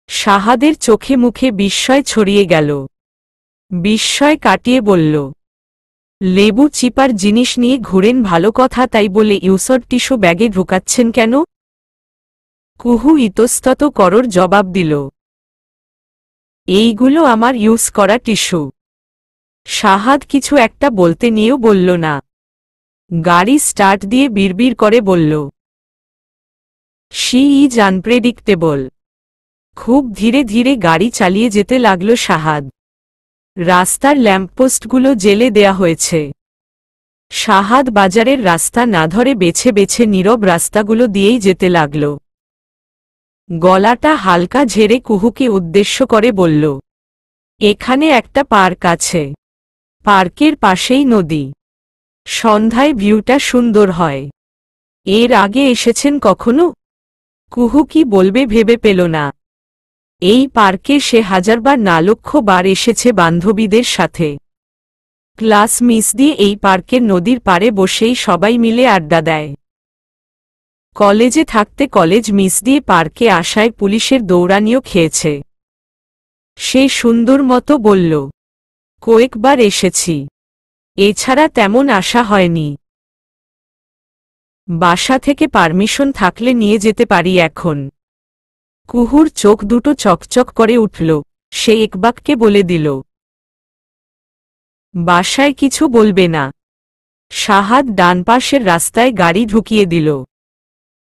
শাহাদের চোখে মুখে বিস্ময় ছড়িয়ে গেল। বিস্ময় কাটিয়ে বলল, লেবু চিপার জিনিস নিয়ে ঘুরেন ভালো কথা, তাই বলে ইউসড টিস্যু ব্যাগে ঢুকাচ্ছেন কেন? কুহু ইতস্তত করর জবাব দিল, এইগুলো আমার ইউজ করা টিস্যু। শাহাদ কিছু একটা বলতে নিয়েও বলল না। গাড়ি স্টার্ট দিয়ে বিড়বিড় করে বলল, শি ইজ আনপ্রেডিক্টেবল। খুব ধীরে ধীরে গাড়ি চালিয়ে যেতে লাগল শাহাদ। রাস্তার ল্যাম্পপোস্টগুলো জেলে দেয়া হয়েছে। শাহাদ বাজারের রাস্তা না ধরে বেছে বেছে নীরব রাস্তাগুলো দিয়েই যেতে লাগল। গলাটা হালকা ঝেড়ে কুহুকে উদ্দেশ্য করে বলল, এখানে একটা পার্ক আছে। পার্কের পাশেই নদী। সন্ধ্যায় ভিউটা সুন্দর হয়। এর আগে এসেছেন কখনো? কুহু কি বলবে ভেবে পেল না। এই পার্কে সে হাজারবার না লক্ষবার এসেছে বান্ধবীদের সাথে। ক্লাস মিস দিয়ে এই পার্কের নদীর পাড়ে বসেই সবাই মিলে আড্ডা দেয়। কলেজে থাকতে কলেজ মিস দিয়ে পার্কে আসায় পুলিশের দৌড়ানিও খেয়েছে। সে সুন্দর মতো বলল, কয়েকবার এসেছি, এছাড়া তেমন আশা হয়নি। বাসা থেকে পারমিশন থাকলে নিয়ে যেতে পারি এখন। কুহুর চোখ দুটো চকচক করে উঠল। সে একবাক্যে বলে দিল, বাসায় কিছু বলবে না। শাহাদ ডান পাশের রাস্তায় গাড়ি ঢুকিয়ে দিল।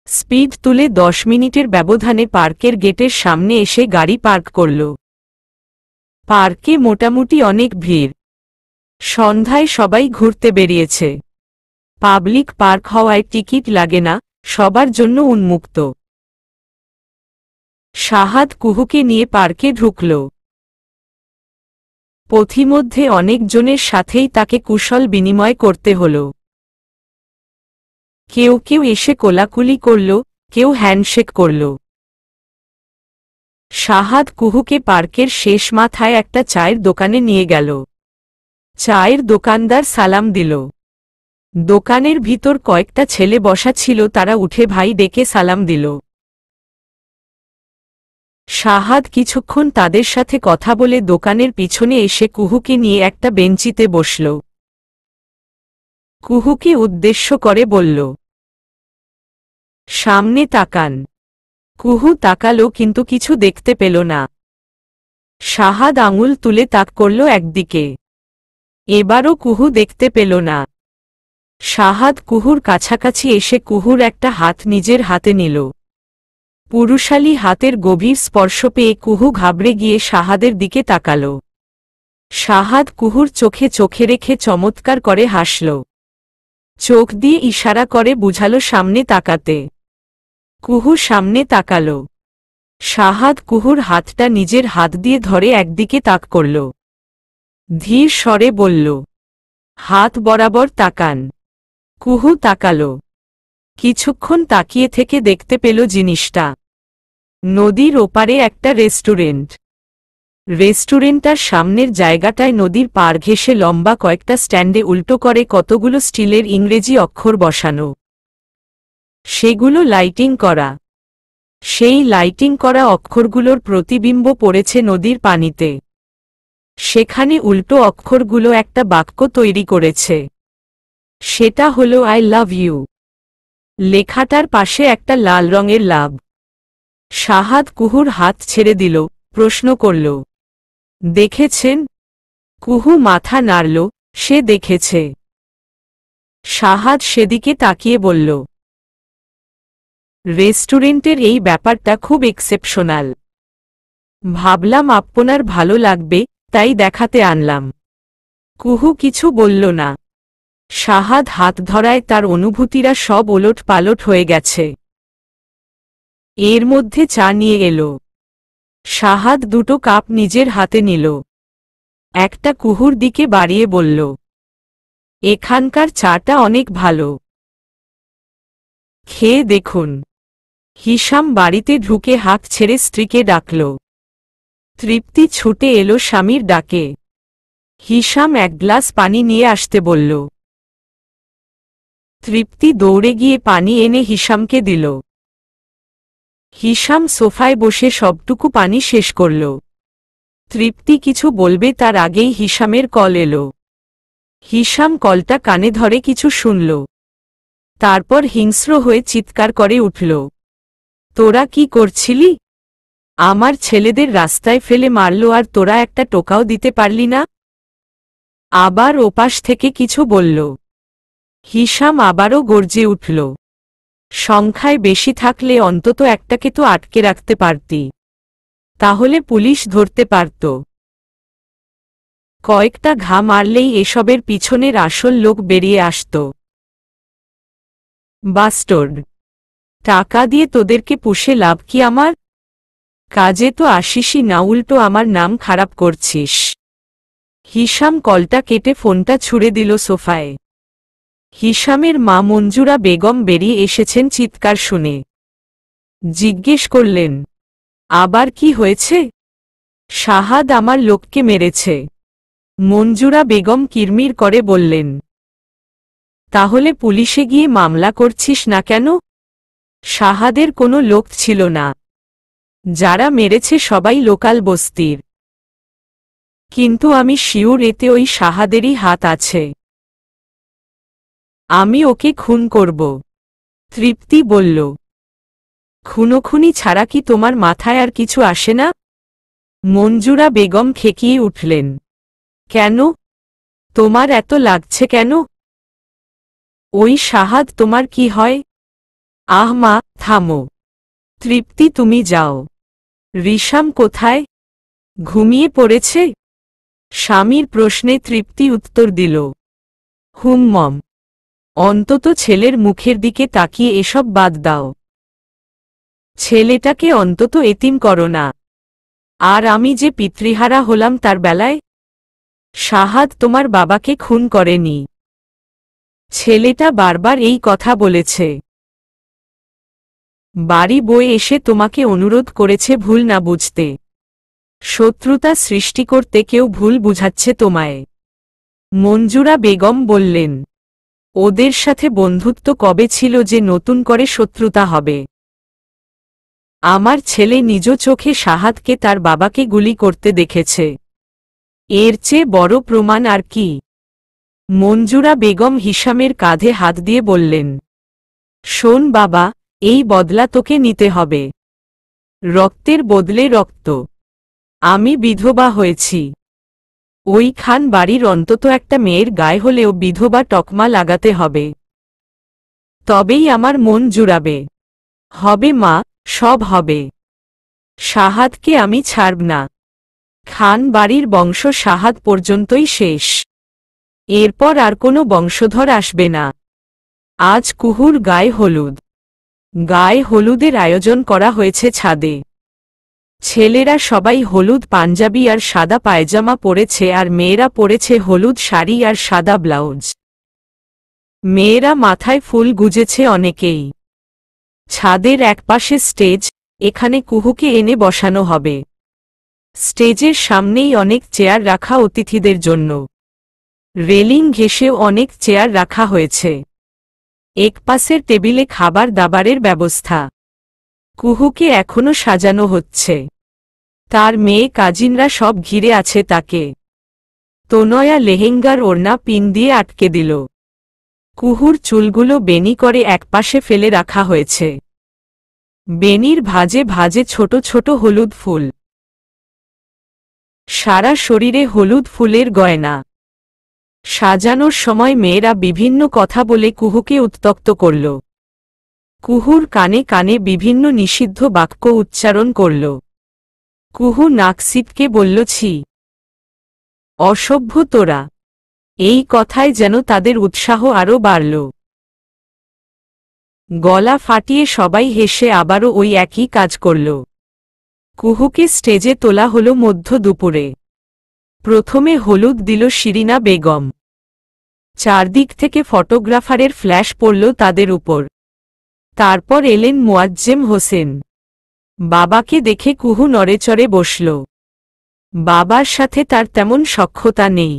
স্পিড তুলে 10 মিনিটের ব্যবধানে পার্কের গেটের সামনে এসে গাড়ি পার্ক করল। পার্কে মোটামুটি অনেক ভিড়। সন্ধ্যায় সবাই ঘুরতে বেরিয়েছে। পাবলিক পার্ক হওয়ায় টিকিট লাগে না, সবার জন্য উন্মুক্ত। শাহাদ কুহুকে নিয়ে পার্কে ঢুকল। পথিমধ্যে অনেকজনের সাথেই তাকে কুশল বিনিময় করতে হল। কেউ কেউ এসে কোলাকুলি করল, কেউ হ্যান্ডশেক করল। শাহাদ কুহুকে পার্কের শেষ মাথায় একটা চায়ের দোকানে নিয়ে গেল। চায়ের দোকানদার সালাম দিল। দোকানের ভিতর কয়েকটা ছেলে বসা ছিল, তারা উঠে ভাই ডেকে সালাম দিল। শাহাদ কিছুক্ষণ তাদের সাথে কথা বলে দোকানের পিছনে এসে কুহুকে নিয়ে একটা বেঞ্চিতে বসল। কুহুকে উদ্দেশ্য করে বলল, সামনে তাকান। কুহু তাকালো কিন্তু কিছু দেখতে পেল না। শাহাদ আঙুল তুলে তাক করল একদিকে। এবারও কুহু দেখতে পেল না। শাহাদ কুহুর কাছাকাছি এসে কুহুর একটা হাত নিজের হাতে নিল। পুরুষালী হাতের গভীর স্পর্শ পেয়ে কুহু ঘাবড়ে গিয়ে শাহাদের দিকে তাকাল। শাহাদ কুহুর চোখে চোখে রেখে চমৎকার করে হাসল। চোখ দিয়ে ইশারা করে বুঝালো সামনে তাকাতে। কুহু সামনে তাকাল। শাহাদ কুহুর হাতটা নিজের হাত দিয়ে ধরে একদিকে তাক করল। ধীর স্বরে বলল, হাত বরাবর তাকান। কুহু তাকাল। কিছুক্ষণ তাকিয়ে থেকে দেখতে পেল জিনিসটা। নদীর ওপারে একটা রেস্টুরেন্ট। রেস্টুরেন্টটার সামনের জায়গাটায় নদীর পার ঘেঁষে লম্বা কয়েকটা স্ট্যান্ডে উল্টো করে কতগুলো স্টিলের ইংরেজি অক্ষর বসানো। সেগুলো লাইটিং করা। সেই লাইটিং করা অক্ষরগুলোর প্রতিবিম্ব পড়েছে নদীর পানিতে। সেখানে উল্টো অক্ষরগুলো একটা বাক্য তৈরি করেছে। সেটা হলো আই লাভ ইউ। লেখাটার পাশে একটা লাল রঙের লাভ। শাহাদ কুহুর হাত ছেড়ে দিল, প্রশ্ন করল, দেখেছেন? কুহু মাথা নাড়ল, সে দেখেছে। শাহাদ সেদিকে তাকিয়ে বলল, রেস্টুরেন্টের এই ব্যাপারটা খুব এক্সেপশনাল। ভাবলাম আপনার ভালো লাগবে, তাই দেখাতে আনলাম। কুহু কিছু বলল না। শাহাদ হাত ধরায় তার অনুভূতিরা সব ওলট পালট হয়ে গেছে। এর মধ্যে চা নিয়ে এলো। শাহাদ দুটো কাপ নিজের হাতে নিল। একটা কুহুর দিকে বাড়িয়ে বলল, এখানকার চাটা অনেক ভালো। খেয়ে দেখুন। হিশাম বাড়িতে ঢুকে হাঁক ছেড়ে স্ত্রীকে ডাকল। তৃপ্তি ছুটে এলো স্বামীর ডাকে। হিশাম এক গ্লাস পানি নিয়ে আসতে বলল। তৃপ্তি দৌড়ে গিয়ে পানি এনে হিশামকে দিল। হিশাম সোফায় বসে সবটুকু পানি শেষ করল। তৃপ্তি কিছু বলবে তার আগেই হিশামের কল এলো। হিশাম কলটা কানে ধরে কিছু শুনল। তারপর হিংস্র হয়ে চিৎকার করে উঠল, তোরা কি করছিলি? আমার ছেলেদের রাস্তায় ফেলে মারল আর তোরা একটা টোকাও দিতে পারলি না? আবার ওপাশ থেকে কিছু বলল। হিশাম আবারও গর্জে উঠল, সংখ্যায় বেশি থাকলে অন্তত একটাকে তো আটকে রাখতে পারতি, তাহলে পুলিশ ধরতে পারত। কয়েকটা ঘা মারলেই এসবের পিছনের আসল লোক বেরিয়ে আসত। বাস্টার্ড! টাকা দিয়ে তোদেরকে পুষে লাভ কি আমার? কাজে তো আসিসই না, উল্টো আমার নাম খারাপ করছিস। হিশাম কলটা কেটে ফোনটা ছুঁড়ে দিল সোফায়। হিশামের মা মঞ্জুরা বেগম বেরিয়ে এসেছেন চিৎকার শুনে। জিজ্ঞেস করলেন, আবার কি হয়েছে? শাহাদ আমার লোককে মেরেছে। মঞ্জুরা বেগম কিরমির করে বললেন, তাহলে পুলিশে গিয়ে মামলা করছিস না কেন? শাহাদের কোনো লোক ছিল না। যারা মেরেছে সবাই লোকাল বস্তির। কিন্তু আমি শিওর এতে ওই শাহাদেরই হাত আছে। আমি ওকে খুন করব। তৃপ্তি বলল, খুনোখুনি ছাড়া কি তোমার মাথায় আর কিছু আসে না? মঞ্জুরা বেগম খেকিয়ে উঠলেন, কেন? তোমার এত লাগছে কেন? ওই শাহাদ তোমার কি হয়? আহ মা, থামো। তৃপ্তি তুমি যাও। রিশাম কোথায়? ঘুমিয়ে পড়েছে? স্বামীর প্রশ্নে তৃপ্তি উত্তর দিল, হুম মম। অন্তত ছেলের মুখের দিকে তাকিয়ে এসব বাদ দাও। ছেলেটাকে অন্তত এতিম করো না। আর আমি যে পিতৃহারা হলাম তার বেলায়? শাহাদ তোমার বাবাকে খুন করেনি। ছেলেটা বারবার এই কথা বলেছে। বাড়ি বয়ে এসে তোমাকে অনুরোধ করেছে ভুল না বুঝতে। শত্রুতা সৃষ্টি করতে কেউ ভুল বুঝাচ্ছে তোমায়। মঞ্জুরা বেগম বললেন, ওদের সাথে বন্ধুত্ব কবে ছিল যে নতুন করে শত্রুতা হবে? আমার ছেলে নিজ চোখে শাহাদকে তার বাবাকে গুলি করতে দেখেছে। এর চেয়ে বড় প্রমাণ আর কি? মঞ্জুরা বেগম হিসামের কাঁধে হাত দিয়ে বললেন, শোন বাবা, এই বদলা তোকে নিতে হবে। রক্তের বদলে রক্ত। আমি বিধবা হয়েছি। ওই খান বাড়ির অন্তত একটা মেয়ের গায়ে হলেও বিধবা তকমা লাগাতে হবে। তবেই আমার মন জুড়াবে। হবে মা, সব হবে। সাহাদকে আমি ছাড়ব না। খান বাড়ির বংশ সাহাদ পর্যন্তই শেষ। এরপর আর কোনো বংশধর আসবে না। আজ কুহুর গায়ে হলুদ। গায়ে হলুদের আয়োজন করা হয়েছে ছাদে। ছেলেরা সবাই হলুদ পাঞ্জাবি আর সাদা পায়জামা পরেছে, আর মেয়েরা পরেছে হলুদ শাড়ি আর সাদা ব্লাউজ। মেয়েরা মাথায় ফুল গুজেছে অনেকেই। ছাদের একপাশে স্টেজ, এখানে কুহুকে এনে বসানো হবে। স্টেজের সামনেই অনেক চেয়ার রাখা অতিথিদের জন্য। রেলিং ঘেঁষেও অনেক চেয়ার রাখা হয়েছে। একপাশের টেবিলে খাবার দাবারের ব্যবস্থা। কুহুকে এখনো সাজানো হচ্ছে। তার মেয়ে কাজিনরা সব ঘিরে আছে তাকে। তনয়া লেহেঙ্গার ওড়না পিন দিয়ে আটকে দিল। কুহুর চুলগুলো বেনি করে একপাশে ফেলে রাখা হয়েছে। বেনির ভাঁজে ভাঁজে ছোট ছোট হলুদ ফুল। সারা শরীরে হলুদ ফুলের গয়না। সাজানোর সময় মেয়েরা বিভিন্ন কথা বলে কুহুকে উত্ত্যক্ত করল। কুহুর কানে কানে বিভিন্ন নিষিদ্ধ বাক্য উচ্চারণ করল। কুহু নাক সিটকে বলল, ছি, অসভ্য তোরা। এই কথায় যেন তাদের উৎসাহ আরও বাড়ল। গলা ফাটিয়ে সবাই হেসে আবারও ওই একই কাজ করল। কুহুকে স্টেজে তোলা হল মধ্য দুপুরে। প্রথমে হলুদ দিল শিরিনা বেগম। চারদিক থেকে ফটোগ্রাফারের ফ্ল্যাশ পড়ল তাদের উপর। তারপর এলেন মোয়াজ্জেম হোসেন। বাবাকে দেখে কুহু নড়েচড়ে বসল। বাবার সাথে তার তেমন সখ্যতা নেই।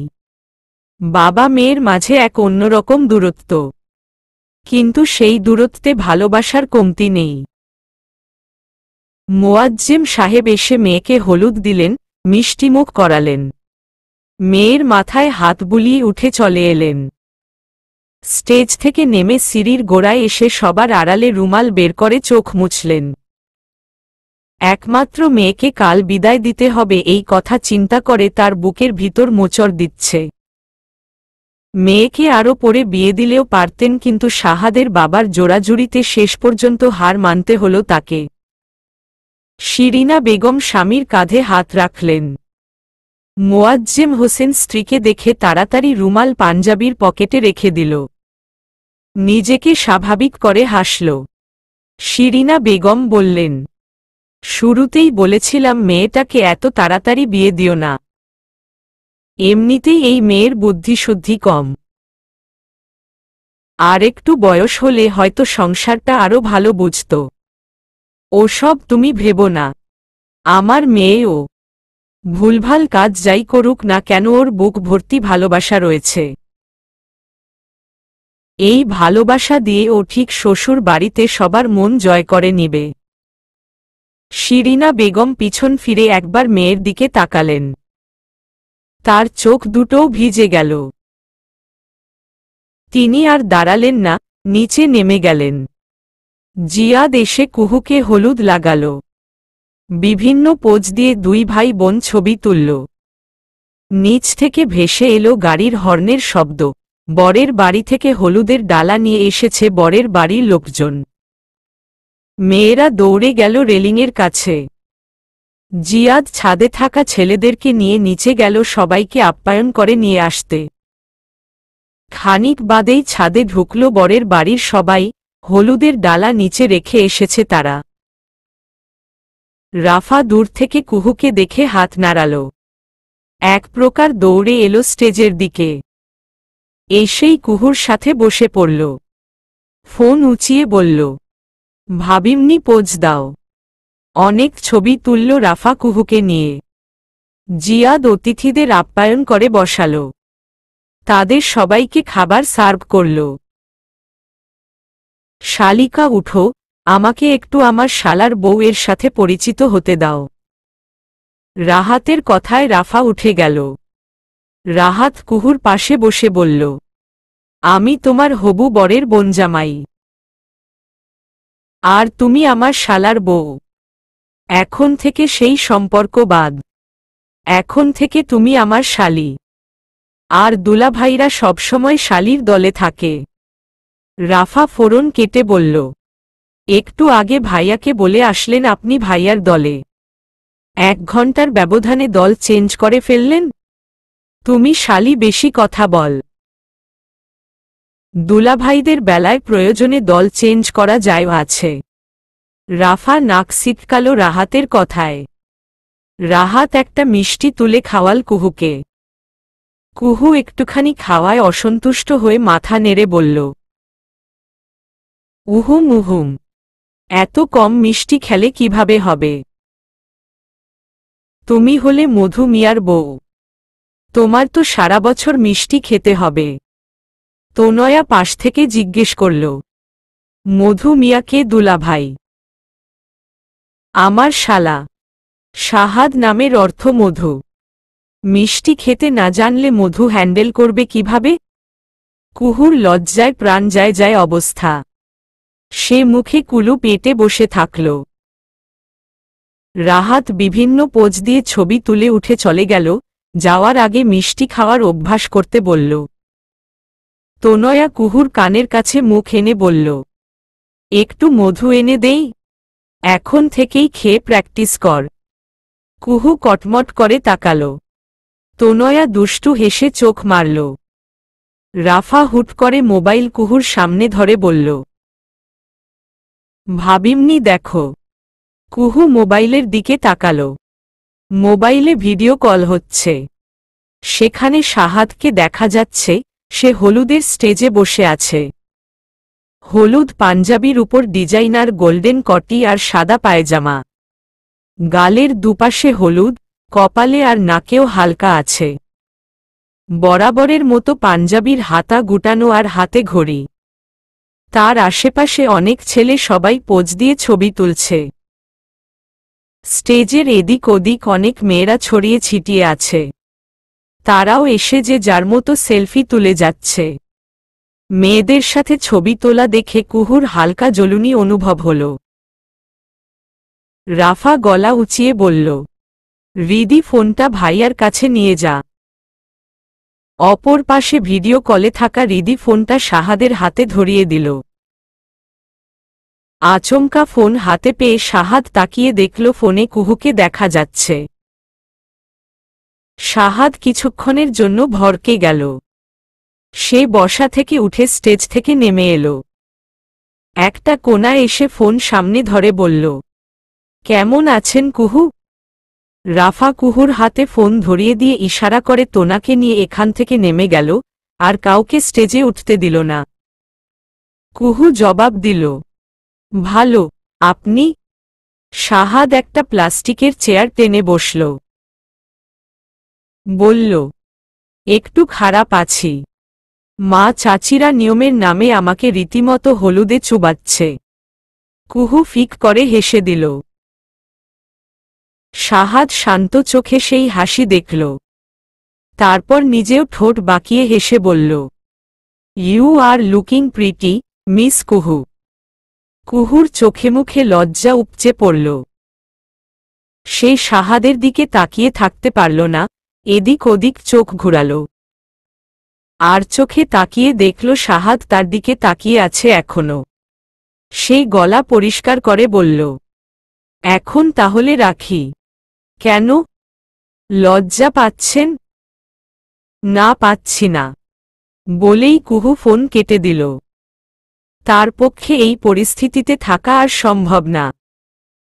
বাবা মেয়ের মাঝে এক অন্যরকম দূরত্ব, কিন্তু সেই দূরত্বে ভালোবাসার কমতি নেই। মোয়াজ্জেম সাহেব এসে মেয়েকে হলুদ দিলেন, মিষ্টিমুখ করালেন। মেয়ের মাথায় হাত বুলিয়ে উঠে চলে এলেন। স্টেজ থেকে নেমে সিঁড়ির গোড়ায় এসে সবার আড়ালে রুমাল বের করে চোখ মুছলেন। একমাত্র মেয়েকে কাল বিদায় দিতে হবে এই কথা চিন্তা করে তার বুকের ভিতর মোচড় দিচ্ছে। মেয়েকে আরও পরে বিয়ে দিলেও পারতেন, কিন্তু সাহাদের বাবার জোড়াজুড়িতে শেষ পর্যন্ত হার মানতে হল তাকে। শিরিনা বেগম স্বামীর কাঁধে হাত রাখলেন। মোয়াজ্জেম হোসেন স্ত্রীকে দেখে তাড়াতাড়ি রুমাল পাঞ্জাবির পকেটে রেখে দিল। নিজেকে স্বাভাবিক করে হাসল। শিরিনা বেগম বললেন, শুরুতেই বলেছিলাম মেয়েটাকে এত তাড়াতাড়ি বিয়ে দিও না। এমনিতেই এই মেয়ের বুদ্ধিশুদ্ধি কম। আর একটু বয়স হলে হয়তো সংসারটা আরও ভালো বুঝত। ওসব তুমি ভেবো না। আমার মেয়েও ভুলভাল কাজ যাই করুক না কেন, ওর বুক ভর্তি ভালোবাসা রয়েছে। এই ভালোবাসা দিয়ে ও ঠিক শ্বশুর বাড়িতে সবার মন জয় করে নিবে। শিরিনা বেগম পিছন ফিরে একবার মেয়ের দিকে তাকালেন। তার চোখ দুটোও ভিজে গেল। তিনি আর দাঁড়ালেন না, নিচে নেমে গেলেন। জিয়াদ এসে কুহুকে হলুদ লাগাল। বিভিন্ন পোজ দিয়ে দুই ভাই বোন ছবি তুলল। নিচ থেকে ভেসে এলো গাড়ির হর্নের শব্দ। বরের বাড়ি থেকে হলুদের ডালা নিয়ে এসেছে বরের বাড়ির লোকজন। মেয়েরা দৌড়ে গেল রেলিংয়ের কাছে। জিয়াদ ছাদে থাকা ছেলেদেরকে নিয়ে নিচে গেল সবাইকে আপ্যায়ন করে নিয়ে আসতে। খানিক বাদেই ছাদে ঢুকল বরের বাড়ির সবাই। হলুদের ডালা নিচে রেখে এসেছে তারা। রাফা দূর থেকে কুহুকে দেখে হাত নাড়াল। এক প্রকার দৌড়ে এলো স্টেজের দিকে। এসেই কুহুর সাথে বসে পড়ল। ফোন উঁচিয়ে বলল, ভাবিমনি পোজ দাও। অনেক ছবি তুলল রাফা কুহুকে নিয়ে। জিয়াদ অতিথিদের আপ্যায়ন করে বসাল। তাদের সবাইকে খাবার সার্ভ করল। শালিকা উঠো, আমাকে একটু আমার শালার বউ এর সাথে পরিচিত হতে দাও। রাহাতের কথায় রাফা উঠে গেল। রাহাত কুহুর পাশে বসে বলল, আমি তোমার হবু বরের বোনজামাই। আর তুমি আমার শালার বউ। এখন থেকে সেই সম্পর্ক বাদ। এখন থেকে তুমি আমার শালি। আর দুলাভাইরা সবসময় শালির দলে থাকে। রাফা ফোড়ন কেটে বলল, একটু আগে ভাইয়াকে বলে আসলেন আপনি ভাইয়ার দলে। 1 ঘন্টার ব্যবধানে দল চেঞ্জ করে ফেললেন। তুমি শালি বেশি কথা বল। দুলাভাইদের বেলায় প্রয়োজনে দল চেঞ্জ করা যায় আছে। রাফা নাক সিটকাল রাহাতের কথায়। রাহাত একটা মিষ্টি তুলে খাওয়াল কুহুকে। কুহু একটুখানি খাওয়ায় অসন্তুষ্ট হয়ে মাথা নেড়ে বলল, উহুম উহুম, এত কম মিষ্টি খেলে কিভাবে হবে? তুমি হলে মধু মিয়ার বউ, তোমার তো সারা বছর মিষ্টি খেতে হবে। তনয়া পাশ থেকে জিজ্ঞেস করল, মধু মিয়াকে দুলাভাই? আমার শালা। শাহাদ নামের অর্থ মধু। মিষ্টি খেতে না জানলে মধু হ্যান্ডেল করবে কিভাবে? কুহুর লজ্জায় প্রাণ যায় যায় অবস্থা। সে মুখে কুলু পেটে বসে থাকল। রাহাত বিভিন্ন পোজ দিয়ে ছবি তুলে উঠে চলে গেল, যাওয়ার আগে মিষ্টি খাওয়ার অভ্যাস করতে বলল। তনয়া কুহুর কানের কাছে মুখ এনে বলল, একটু মধু এনে দেই? এখন থেকেই খেয়ে প্র্যাকটিস কর। কুহু কটমট করে তাকাল। তনয়া দুষ্টু হেসে চোখ মারল। রাফা হুট করে মোবাইল কুহুর সামনে ধরে বলল, ভাবিমনি দেখো। কুহু মোবাইলের দিকে তাকাল। মোবাইলে ভিডিও কল হচ্ছে। সেখানে শাহাদকে দেখা যাচ্ছে, সে হলুদের স্টেজে বসে আছে। হলুদ পাঞ্জাবির উপর ডিজাইনার গোল্ডেন কটি আর সাদা পায়জামা। গালের দুপাশে হলুদ, কপালে আর নাকেও হালকা আছে। বরাবরের মতো পাঞ্জাবির হাতা গুটানো আর হাতে ঘড়ি। তার আশেপাশে অনেক ছেলে সবাই পোজ দিয়ে ছবি তুলছে। স্টেজের এদিক ওদিক অনেক মেয়েরা ছড়িয়ে ছিটিয়ে আছে। তারাও এসে যে যার মতো সেলফি তুলে যাচ্ছে। মেয়েদের সাথে ছবি তোলা দেখে কুহুর হালকা জ্বলুনি অনুভব হল। রাফা গলা উঁচিয়ে বলল, রিদি ফোনটা ভাইয়ার কাছে নিয়ে যা। অপর পাশে ভিডিও কলে থাকা রিদি ফোনটা শাহাদের হাতে ধরিয়ে দিল। আচমকা ফোন হাতে পেয়ে শাহাদ তাকিয়ে দেখল ফোনে কুহুকে দেখা যাচ্ছে। শাহাদ কিছুক্ষণের জন্য ভরকে গেল। সে বসা থেকে উঠে স্টেজ থেকে নেমে এলো। একটা কোণায় এসে ফোন সামনে ধরে বলল, কেমন আছেন কুহু? রাফা কুহুর হাতে ফোন ধরিয়ে দিয়ে ইশারা করে তোনাকে নিয়ে এখান থেকে নেমে গেল, আর কাউকে স্টেজে উঠতে দিল না। কুহু জবাব দিল, ভালো, আপনি? শাহাদ একটা প্লাস্টিকের চেয়ার টেনে বসল। বলল, একটু খারাপ আছি। মা চাচিরা নিয়মের নামে আমাকে রীতিমতো হলুদে চুবাচ্ছে। কুহু ফিক করে হেসে দিল। শাহাদ শান্ত চোখে সেই হাসি দেখল। তারপর নিজেও ঠোঁট বাঁকিয়ে হেসে বলল, you are looking pretty, miss Kuhu. কুহুর চোখে মুখে লজ্জা উপচে পড়ল। সে শাহাদের দিকে তাকিয়ে থাকতে পারল না, এদিক ওদিক চোখ ঘুরাল। আর চোখে তাকিয়ে দেখল শাহাদ তার দিকে তাকিয়ে আছে এখনো। সেই গলা পরিষ্কার করে বলল, এখন তাহলে রাখি। কেন? লজ্জা পাচ্ছেন? না, পাচ্ছি না, বলেই কুহু ফোন কেটে দিল। তার পক্ষে এই পরিস্থিতিতে থাকা আর সম্ভব না।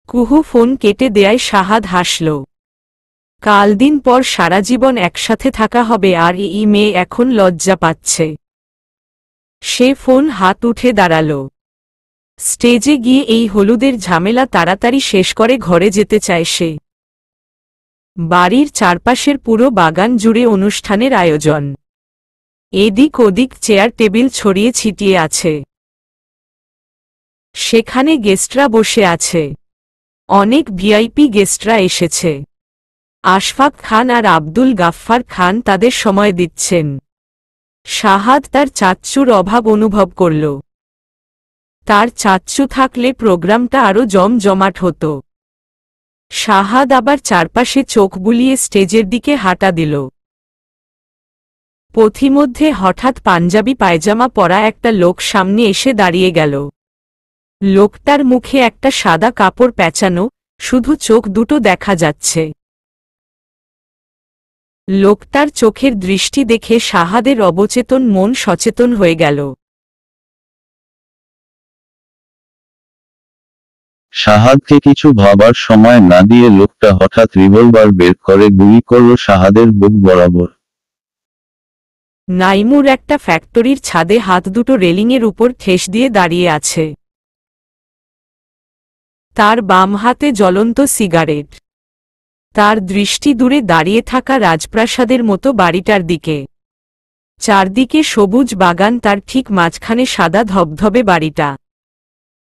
কুহু ফোন কেটে দেয়ায় শাহাদ হাসল। কাল দিন পর সারা জীবন একসাথে থাকা হবে আর এই মেয়ে এখন লজ্জা পাচ্ছে। সে ফোন হাত উঠে দাঁড়াল। স্টেজে গিয়ে এই হলুদের ঝামেলা তাড়াতাড়ি শেষ করে ঘরে যেতে চায় সে। বাড়ির চারপাশের পুরো বাগান জুড়ে অনুষ্ঠানের আয়োজন। এদিক ওদিক চেয়ার টেবিল ছড়িয়ে ছিটিয়ে আছে। সেখানে গেস্টরা বসে আছে। অনেক ভিআইপি গেস্টরা এসেছে। আশফাক খান আর আব্দুল গাফফার খান তাদের সময় দিচ্ছেন। শাহাদ তার চাচ্চুর অভাব অনুভব করল। তার চাচ্চু থাকলে প্রোগ্রামটা আরো জমজমাট হতো। শাহাদ আবার চারপাশে চোখ বুলিয়ে স্টেজের দিকে হাঁটা দিল। পথিমধ্যে হঠাৎ পাঞ্জাবি পায়জামা পরা একটা লোক সামনে এসে দাঁড়িয়ে গেল। লোকটার মুখে একটা সাদা কাপড় পেঁচানো, শুধু চোখ দুটো দেখা যাচ্ছে। লোকটার চোখের দৃষ্টি দেখে শাহাদের অবচেতন মন সচেতন হয়ে গেল। শাহাদকে কিছু ভাবার সময় না দিয়ে লোকটা হঠাৎ রিভলভার বের করে গুলি করল শাহাদের বুক বরাবর। নাইমুর একটা ফ্যাক্টরির ছাদে হাত দুটো রেলিংয়ের উপর ঠেস দিয়ে দাঁড়িয়ে আছে। তার বাম হাতে জ্বলন্ত সিগারেট। তার দৃষ্টি দূরে দাঁড়িয়ে থাকা রাজপ্রাসাদের মতো বাড়িটার দিকে। চারদিকে সবুজ বাগান, তার ঠিক মাঝখানে সাদা ধবধবে বাড়িটা।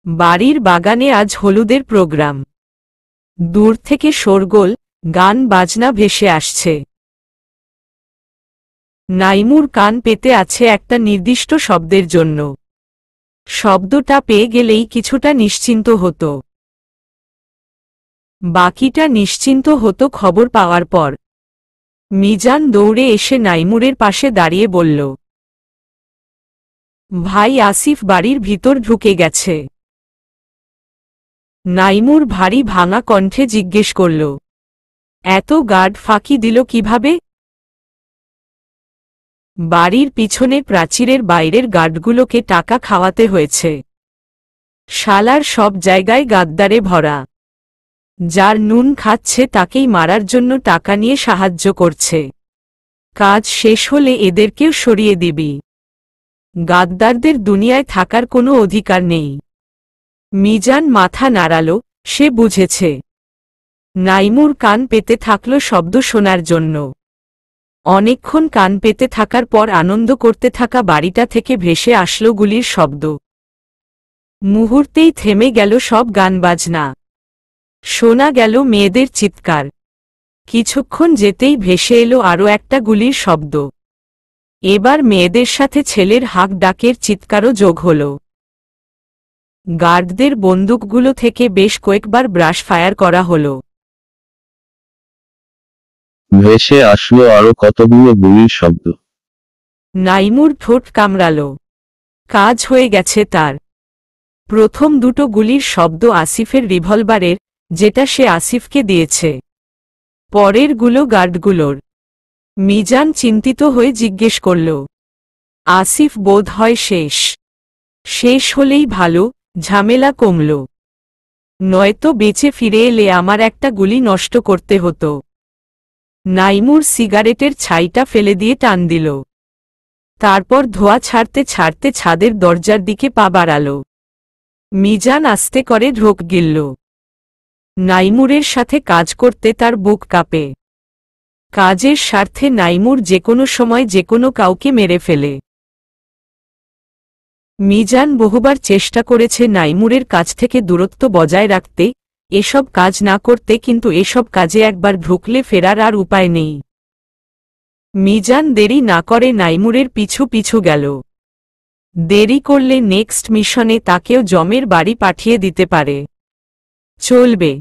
বাড়ির বাগানে আজ হলুদের প্রোগ্রাম। দূর থেকে শোরগোল, গান বাজনা ভেসে আসছে। নাইমুর কান পেতে আছে একটা নির্দিষ্ট শব্দের জন্য। শব্দটা পেয়ে গেলেই কিছুটা নিশ্চিন্ত হতো। বাকিটা নিশ্চিন্ত হতো খবর পাওয়ার পর। মিজান দৌড়ে এসে নাইমুরের পাশে দাঁড়িয়ে বলল, ভাই আসিফ বাড়ির ভিতর ঢুকে গেছে। নাইমুর ভারী ভাঙা কণ্ঠে জিজ্ঞেস করল, এত গার্ড ফাঁকি দিল কিভাবে? বাড়ির পিছনে প্রাচীরের বাইরের গার্ডগুলোকে টাকা খাওয়াতে হয়েছে। শালার সব জায়গায় গাদ্দারে ভরা। যার নুন খাচ্ছে তাকেই মারার জন্য টাকা নিয়ে সাহায্য করছে। কাজ শেষ হলে এদেরকেও সরিয়ে দিবি। গাদ্দারদের দুনিয়ায় থাকার কোনো অধিকার নেই। মিজান মাথা নাড়াল, সে বুঝেছে। নাইমুর কান পেতে থাকল শব্দ শোনার জন্য। অনেকক্ষণ কান পেতে থাকার পর আনন্দ করতে থাকা বাড়িটা থেকে ভেসে আসলো গুলির শব্দ। মুহূর্তেই থেমে গেল সব গান বাজনা। শোনা গেল মেয়েদের চিৎকার। কিছুক্ষণ যেতেই ভেসে এলো আরও একটা গুলির শব্দ। এবার মেয়েদের সাথে ছেলের হাঁক ডাকের চিৎকারও যোগ হল। গার্ডদের বন্দুকগুলো থেকে বেশ কয়েকবার ব্রাশ ফায়ার করা হল। ভেসে আসলো আরো কতগুলো গুলির শব্দ। নাইমুর ঠোঁট কামড়াল। কাজ হয়ে গেছে তার। প্রথম দুটো গুলির শব্দ আসিফের রিভলভারের, যেটা সে আসিফকে দিয়েছে। পরের গুলো গার্ডগুলোর। মিজান চিন্তিত হয়ে জিজ্ঞেস করল, আসিফ বোধ হয় শেষ। শেষ হলেই ভালো, ঝামেলা কমল। নয়তো বেঁচে ফিরে এলে আমার একটা গুলি নষ্ট করতে হতো। নাইমুর সিগারেটের ছাইটা ফেলে দিয়ে টান দিল। তারপর ধোঁয়া ছাড়তে ছাড়তে ছাদের দরজার দিকে পা বাড়াল। মিজান আস্তে করে ঢোক গিলল। নাইমুরের সাথে কাজ করতে তার বুক কাঁপে। কাজের স্বার্থে নাইমুর যেকোনো সময় যেকোনো কাউকে মেরে ফেলে। মিজান বহুবার চেষ্টা করেছে নাইমুরের কাছ থেকে দূরত্ব বজায় রাখতে, এসব কাজ না করতে, কিন্তু এসব কাজে একবার ঢুকলে ফেরার আর উপায় নেই। মিজান দেরি না করে নাইমুরের পিছু পিছু গেল। দেরি করলে নেক্সট মিশনে তাকেও জমের বাড়ি পাঠিয়ে দিতে পারে। চলবে।